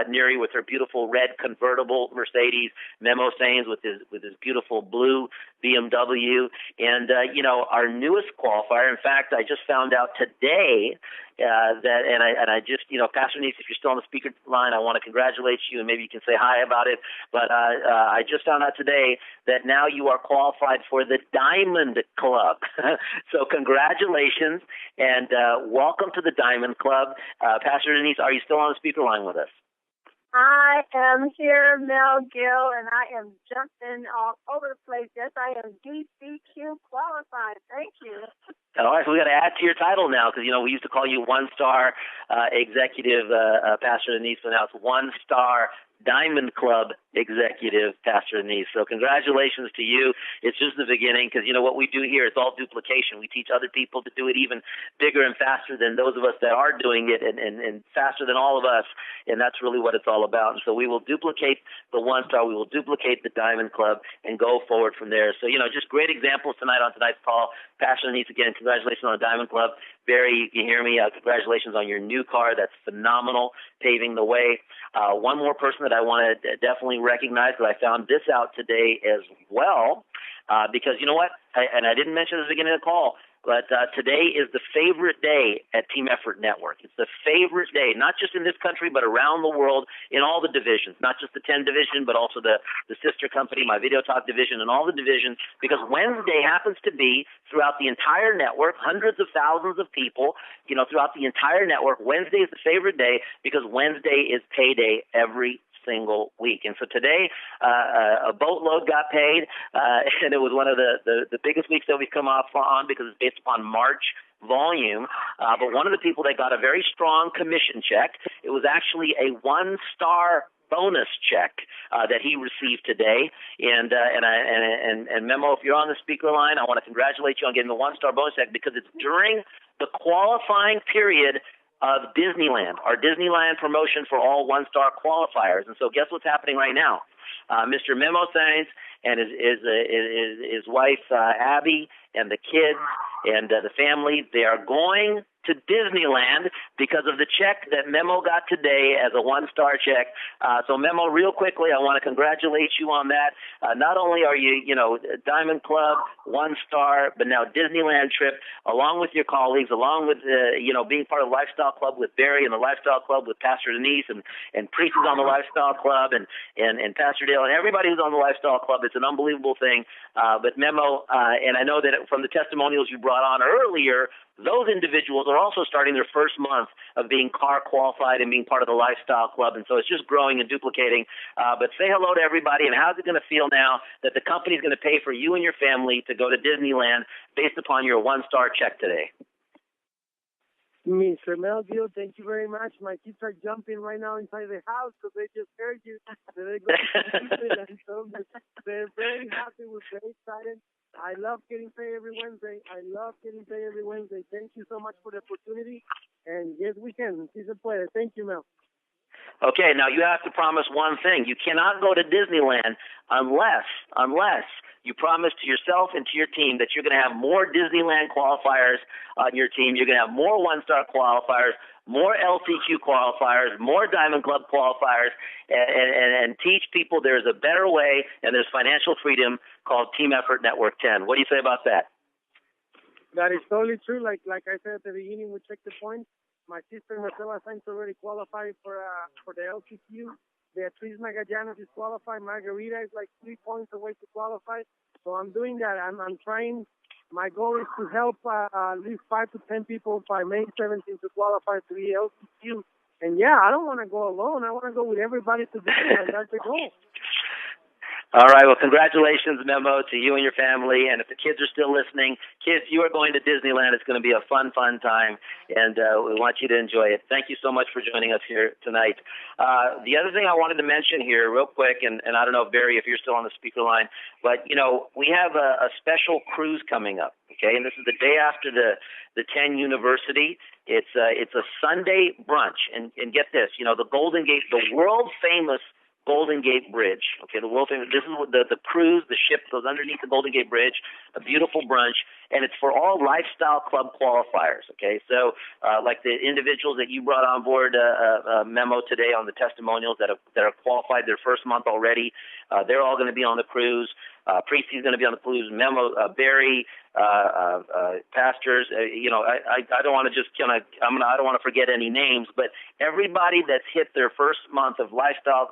Neary with her beautiful red convertible Mercedes, Memo Sains with his beautiful blue BMW, and, our newest qualifier. In fact, I just found out today I just, Pastor Nice, if you're still on the speaker line, I want to congratulate you, and maybe you can say hi about it. But I just found out today that now you are qualified for the Diamond Club. So congratulations, and welcome to the Diamond Club. Pastor Denise, are you still on the speaker line with us? I am here, Mel Gill, and I am jumping all over the place. Yes, I am DCQ qualified. Thank you. All right, so we got to add to your title now because, we used to call you one-star executive, Pastor Denise, but now it's one-star Diamond Club executive, Pastor Denise. So congratulations to you. It's just the beginning because, what we do here is all duplication. We teach other people to do it even bigger and faster than those of us that are doing it and faster than all of us, and that's really what it's all about. And so we will duplicate the one-star, we will duplicate the Diamond Club and go forward from there. So, just great examples tonight on tonight's call. Pastor Denise, again, congratulations on the Diamond Club. Barry, you hear me? Congratulations on your new car. That's phenomenal, paving the way. One more person that I want to definitely recognize, because I found this out today as well, because you know what? I didn't mention at the beginning of the call, but today is the favorite day at Team Effort Network. It's the favorite day, not just in this country, but around the world in all the divisions, not just the 10 division, but also the sister company, my Video Talk division, and all the divisions, because Wednesday happens to be throughout the entire network, hundreds of thousands of people, throughout the entire network. Wednesday is the favorite day because Wednesday is payday every single week. And so today, a boatload got paid, and it was one of the biggest weeks that we've come off on because it's based upon March volume. But one of the people that got a very strong commission check, it was actually a one-star bonus check that he received today. And Memo, if you're on the speaker line, I want to congratulate you on getting the one-star bonus check because it's during the qualifying period of Disneyland, our Disneyland promotion for all one-star qualifiers. And so guess what's happening right now? Mr. Memo Sainz and his wife, Abby, and the kids and the family, they are going to Disneyland because of the check that Memo got today as a one-star check. So Memo, real quickly, I want to congratulate you on that. Not only are you, Diamond Club, one-star, but now Disneyland trip, along with your colleagues, along with, being part of the Lifestyle Club with Barry and the Lifestyle Club with Pastor Denise and Preetie's on the Lifestyle Club and Pastor Dale and everybody who's on the Lifestyle Club. It's an unbelievable thing. But Memo, and I know that from the testimonials you brought on earlier, those individuals are also starting their first month of being car qualified and being part of the Lifestyle Club. And so it's just growing and duplicating. But say hello to everybody. And how's it going to feel now that the company's going to pay for you and your family to go to Disneyland based upon your one-star check today? Mr. Mel Gill, thank you very much. My kids are jumping right now inside the house because they just heard you. They're going to Disneyland. So they're very happy. We're very excited. I love getting paid every Wednesday. Thank you so much for the opportunity. And yes, we can. Si se puede. Thank you, Mel. Okay, now you have to promise one thing. You cannot go to Disneyland unless you promise to yourself and to your team that you're going to have more Disneyland qualifiers on your team. You're going to have more one-star qualifiers, more LCQ qualifiers, more Diamond Club qualifiers, and teach people there's a better way and there's financial freedom called Team Effort Network 10. What do you say about that? That is totally true. Like I said at the beginning, we checked the points. My sister Marcela Sainz already qualified for the LCQ. Beatriz Magallanes is qualified. Margarita is like 3 points away to qualify. So I'm doing that. I'm trying. My goal is to help at least 5 to 10 people by May 17th to qualify to the LCQ. And yeah, I don't want to go alone. I want to go with everybody to Disneyland. That's the goal. All right. Well, congratulations, Memo, to you and your family. And if the kids are still listening, kids, you are going to Disneyland. It's going to be a fun time, and we want you to enjoy it. Thank you so much for joining us here tonight. The other thing I wanted to mention here real quick, and I don't know, Barry, if you're still on the speaker line, but, we have a special cruise coming up, okay? And this is the day after the 10 University. It's a Sunday brunch. And get this, the Golden Gate, the world-famous Golden Gate Bridge. Okay, the world famous. This is the cruise. The ship goes underneath the Golden Gate Bridge. A beautiful brunch, and it's for all Lifestyle Club qualifiers. Okay, so like the individuals that you brought on board, Memo, today on the testimonials that are qualified their first month already, they're all going to be on the cruise. Preetie's going to be on the cruise. Memo, Barry, pastors. I don't want to just I don't want to forget any names, but everybody that's hit their first month of Lifestyle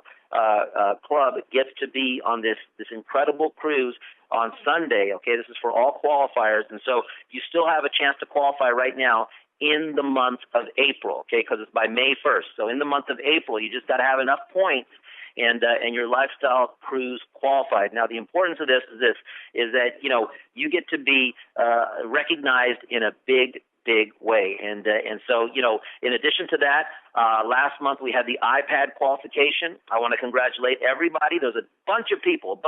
Club gets to be on this incredible cruise on Sunday. Okay, this is for all qualifiers, and so you still have a chance to qualify right now in the month of April, okay, because it's by May 1st. So in the month of April, you just got to have enough points and your lifestyle cruise qualified. Now, the importance of this is that, you get to be recognized in a big way. And so, in addition to that, last month we had the iPad qualification. I want to congratulate everybody. There's a bunch of people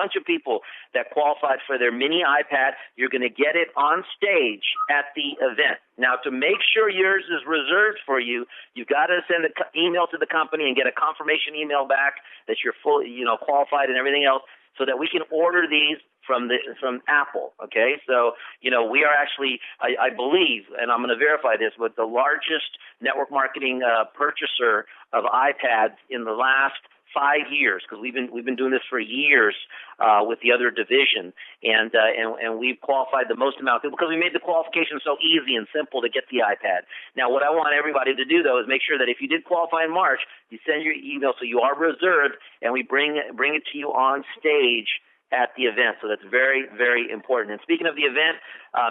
that qualified for their mini iPad. You're going to get it on stage at the event. Now, to make sure yours is reserved for you, you've got to send an email to the company and get a confirmation email back that you're fully, qualified and everything else, so that we can order these from Apple, okay? So, we are actually, I believe, and I'm going to verify this, but the largest network marketing purchaser of iPads in the last 5 years, because we've been doing this for years with the other division, and we've qualified the most amount of people because we made the qualification so easy and simple to get the iPad. Now, what I want everybody to do, though, is make sure that if you did qualify in March, you send your email so you are reserved, and we bring it to you on stage at the event. So that's very, very important. And speaking of the event,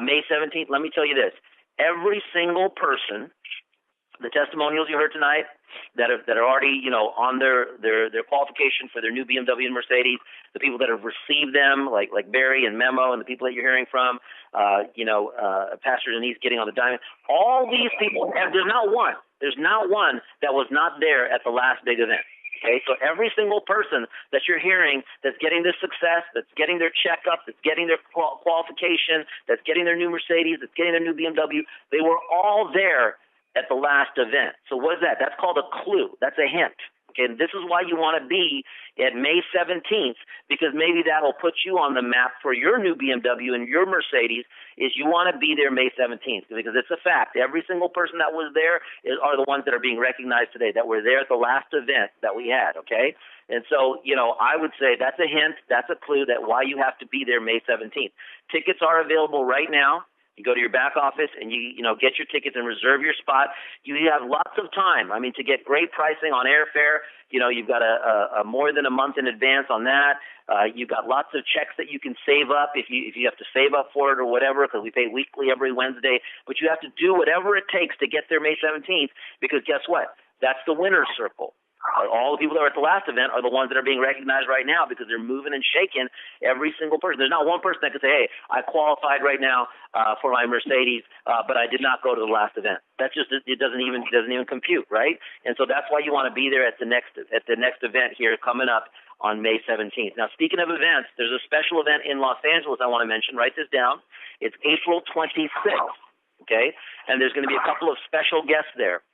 May 17th, let me tell you this. Every single person, the testimonials you heard tonight that are already, on their qualification for their new BMW and Mercedes, the people that have received them, like Barry and Memo, and the people that you're hearing from, Pastor Denise getting on the diamond, all these people, there's not one that was not there at the last big event. Okay, so every single person that you're hearing that's getting this success, that's getting their checkup, that's getting their qualification, that's getting their new Mercedes, that's getting their new BMW, they were all there at the last event. So what is that? That's called a clue. That's a hint. Okay, and this is why you want to be at May 17th, because maybe that'll put you on the map for your new BMW and your Mercedes, is you want to be there May 17th, because it's a fact. Every single person that was there are the ones that are being recognized today, that were there at the last event that we had, okay? And so, I would say that's a hint, that's a clue that why you have to be there May 17th. Tickets are available right now. You go to your back office and you get your tickets and reserve your spot. You have lots of time. I mean, to get great pricing on airfare, you've got a more than a month in advance on that. You've got lots of checks that you can save up if you have to save up for it or whatever, because we pay weekly every Wednesday. But you have to do whatever it takes to get there May 17th, because guess what? That's the winner's circle. All the people that were at the last event are the ones that are being recognized right now, because they're moving and shaking every single person. There's not one person that can say, hey, I qualified right now for my Mercedes, but I did not go to the last event. That's just, it doesn't even compute, right? And so that's why you want to be there at the next event here coming up on May 17th. Now, speaking of events, there's a special event in Los Angeles I want to mention. Write this down. It's April 26th, okay? And there's going to be a couple of special guests there.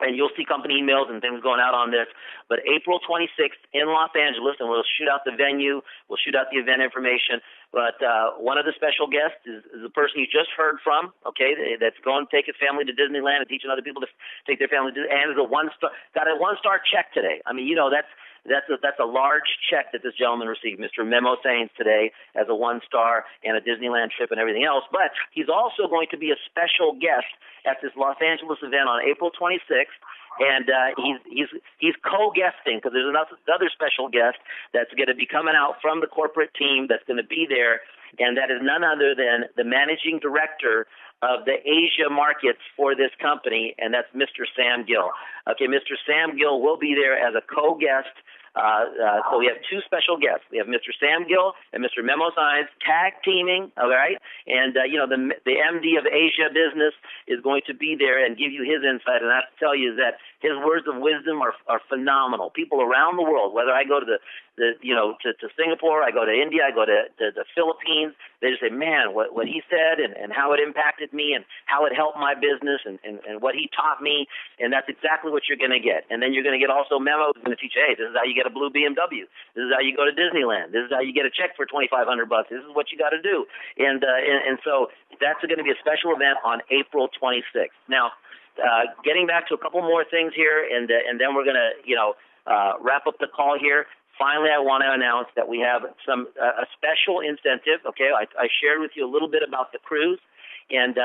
And you'll see company emails and things going out on this. But April 26th in Los Angeles, and we'll shoot out the venue, we'll shoot out the event information. But one of the special guests is the person you just heard from, okay, that's going to take his family to Disneyland and teaching other people to take their family to Disneyland. And is got a one-star check today. I mean, that's a large check that this gentleman received, Mr. Memo Sainz, today, as a one-star and a Disneyland trip and everything else. But he's also going to be a special guest at this Los Angeles event on April 26th. And he's co-guesting, because there's another special guest that's going to be coming out from the corporate team that's going to be there, and that is none other than the managing director of the Asia markets for this company, and that's Mr. Sam Gill. Okay, Mr. Sam Gill will be there as a co-guest. So we have two special guests. We have Mr. Sam Gill and Mr. Memo Sainz tag teaming, all right? And, the MD of Asia Business is going to be there and give you his insight. And I have to tell you that his words of wisdom are phenomenal. People around the world, whether I go to to Singapore, I go to India, I go to the Philippines, they just say, man, what he said and how it impacted me and how it helped my business and what he taught me. And that's exactly what you're going to get. And then you're going to get also Memo who's going to teach you, hey, this is how you get a blue BMW. This is how you go to Disneyland. This is how you get a check for $2,500. This is what you got to do. And so that's going to be a special event on April 26th. Now, getting back to a couple more things here, and then we're going to wrap up the call here. Finally, I want to announce that we have a special incentive. Okay, I shared with you a little bit about the cruise, and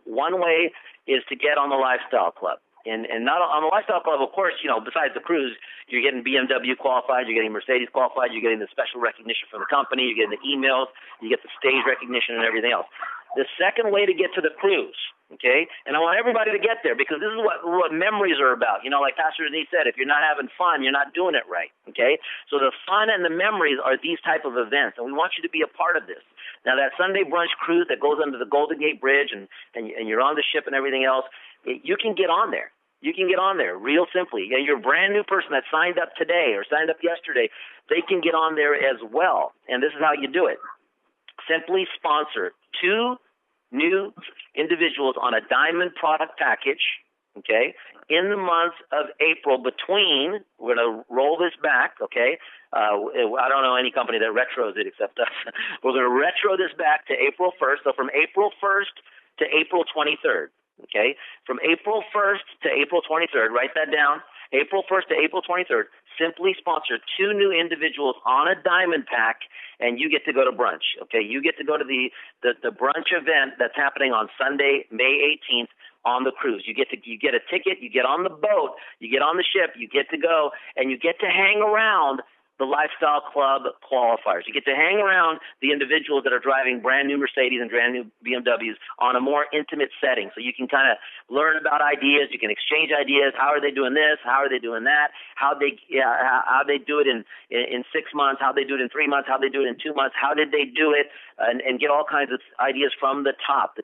one way is to get on the Lifestyle Club. And not on the Lifestyle Club, of course, besides the cruise, you're getting BMW qualified, you're getting Mercedes qualified, you're getting the special recognition from the company, you're getting the emails, you get the stage recognition and everything else. The second way to get to the cruise, Okay, and I want everybody to get there because this is what memories are about. You know, like Pastor Denise said, if you're not having fun, you're not doing it right. Okay, so the fun and the memories are these type of events, and we want you to be a part of this. Now, that Sunday brunch cruise that goes under the Golden Gate Bridge, and you're on the ship and everything else, you can get on there. You can get on there real simply. You're a brand new person that signed up today or signed up yesterday. They can get on there as well, and this is how you do it. Simply sponsor 2 new individuals on a diamond product package, okay, in the month of April between, we're going to roll this back, okay, I don't know any company that retros it except us. We're going to retro this back to April 1st, so from April 1st to April 23rd, okay, from April 1st to April 23rd, write that down, April 1st to April 23rd, simply sponsor 2 new individuals on a diamond pack, and you get to go to brunch. Okay, you get to go to the brunch event that's happening on Sunday, May 18th on the cruise. You get a ticket, you get on the boat, you get on the ship, you get to go, and you get to hang around the Lifestyle Club qualifiers. You get to hang around the individuals that are driving brand new Mercedes and brand new BMWs on a more intimate setting. So you can kind of learn about ideas. You can exchange ideas. How are they doing this? How are they doing that? How they do it in 6 months? How they do it in 3 months? How they do it in 2 months? How did they do it? And get all kinds of ideas from the top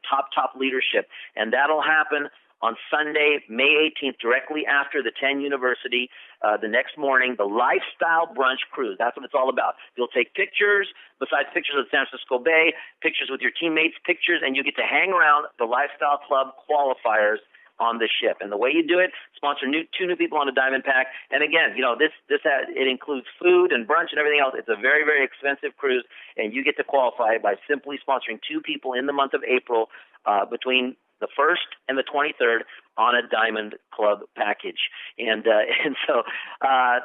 leadership. And that'll happen on Sunday, May 18th, directly after the 10 University, the next morning, the Lifestyle Brunch Cruise. That's what it's all about. You'll take pictures, besides pictures of San Francisco Bay, pictures with your teammates, pictures, and you get to hang around the Lifestyle Club qualifiers on the ship. And the way you do it, sponsor 2 new people on a diamond pack. And again, you know, it includes food and brunch and everything else. It's a very, very expensive cruise, and you get to qualify by simply sponsoring 2 people in the month of April between the 1st and the 23rd on a Diamond Club package. And so,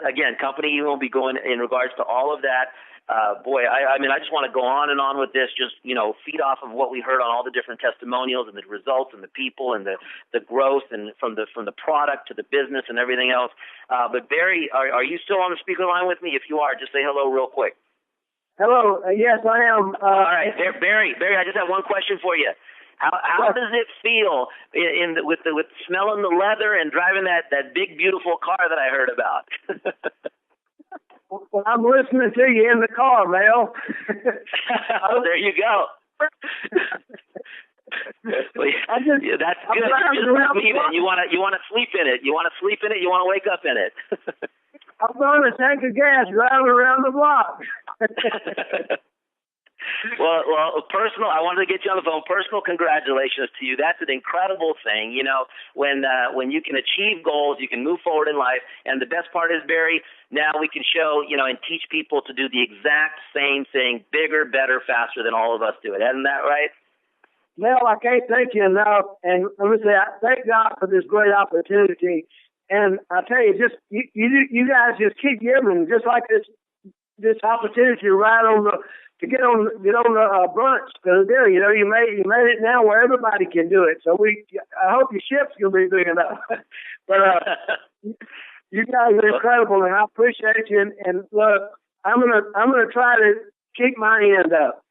again, company you will be going in regards to all of that. I mean, I just want to go on and on with this, just, you know, feed off of what we heard on all the different testimonials and the results and the people and the growth and from the product to the business and everything else. But Barry, are you still on the speaker line with me? If you are, just say hello real quick. Hello. Yes, I am. All right, Barry, I just have one question for you. How does it feel with smelling the leather and driving that big beautiful car that I heard about? Well, I'm listening to you in the car, Mel. Oh, there you go. Well, that's good. You're just like me, man. You want to sleep in it. You want to sleep in it. You want to wake up in it. I'm throwing a tank of gas driving around the block. Well, personal. I wanted to get you on the phone. Personal congratulations to you. That's an incredible thing. You know, when you can achieve goals, you can move forward in life. And the best part is, Barry, now we can show, you know, and teach people to do the exact same thing, bigger, better, faster than all of us do it. Isn't that right? Mel, I can't thank you enough. And let me say, I thank God for this great opportunity. And I tell you, just you guys just keep giving, just like this opportunity to get on the brunch. Because there, you know, you made it now where everybody can do it. So I hope your ship's gonna be big enough. But you guys are incredible, and I appreciate you. And look, I'm gonna try to keep my end up.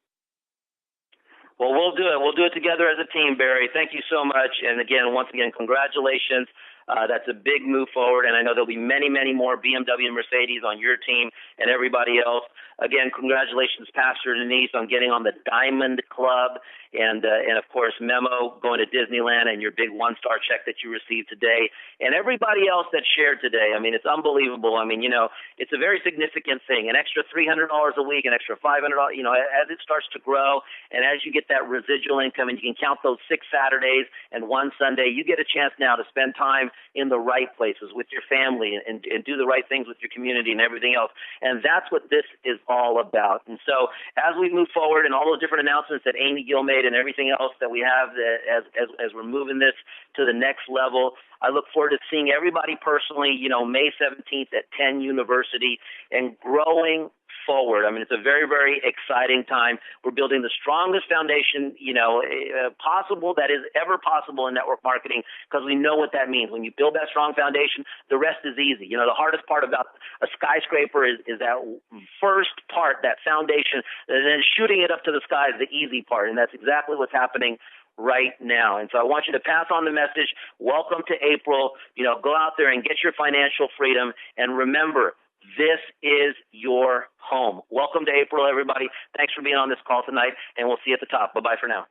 Well, we'll do it. We'll do it together as a team, Barry. Thank you so much. And again, once again, congratulations. That's a big move forward, and I know there'll be many, many more BMW and Mercedes on your team and everybody else. Again, congratulations, Pastor Denise, on getting on the Diamond Club, and of course, Memo going to Disneyland and your big 1-star check that you received today, and everybody else that shared today. I mean, it's unbelievable. I mean, you know, it's a very significant thing. An extra $300 a week, an extra $500, you know, as it starts to grow, and as you get that residual income, and you can count those 6 Saturdays and 1 Sunday, you get a chance now to spend time in the right places with your family and do the right things with your community and everything else. And that's what this is all about. And so as we move forward and all those different announcements that Amy Gill made and everything else that we have as we're moving this to the next level, I look forward to seeing everybody personally, you know, May 17th at 10 University and growing forward. I mean, it's a very, very exciting time. We're building the strongest foundation, you know, possible that is ever possible in network marketing, because we know what that means. When you build that strong foundation, the rest is easy. You know, the hardest part about a skyscraper is that first part, that foundation, and then shooting it up to the sky is the easy part. And that's exactly what's happening right now. And so I want you to pass on the message. Welcome to April. Go out there and get your financial freedom. And remember, this is your home. Welcome to April, everybody. Thanks for being on this call tonight, and we'll see you at the top. Bye-bye for now.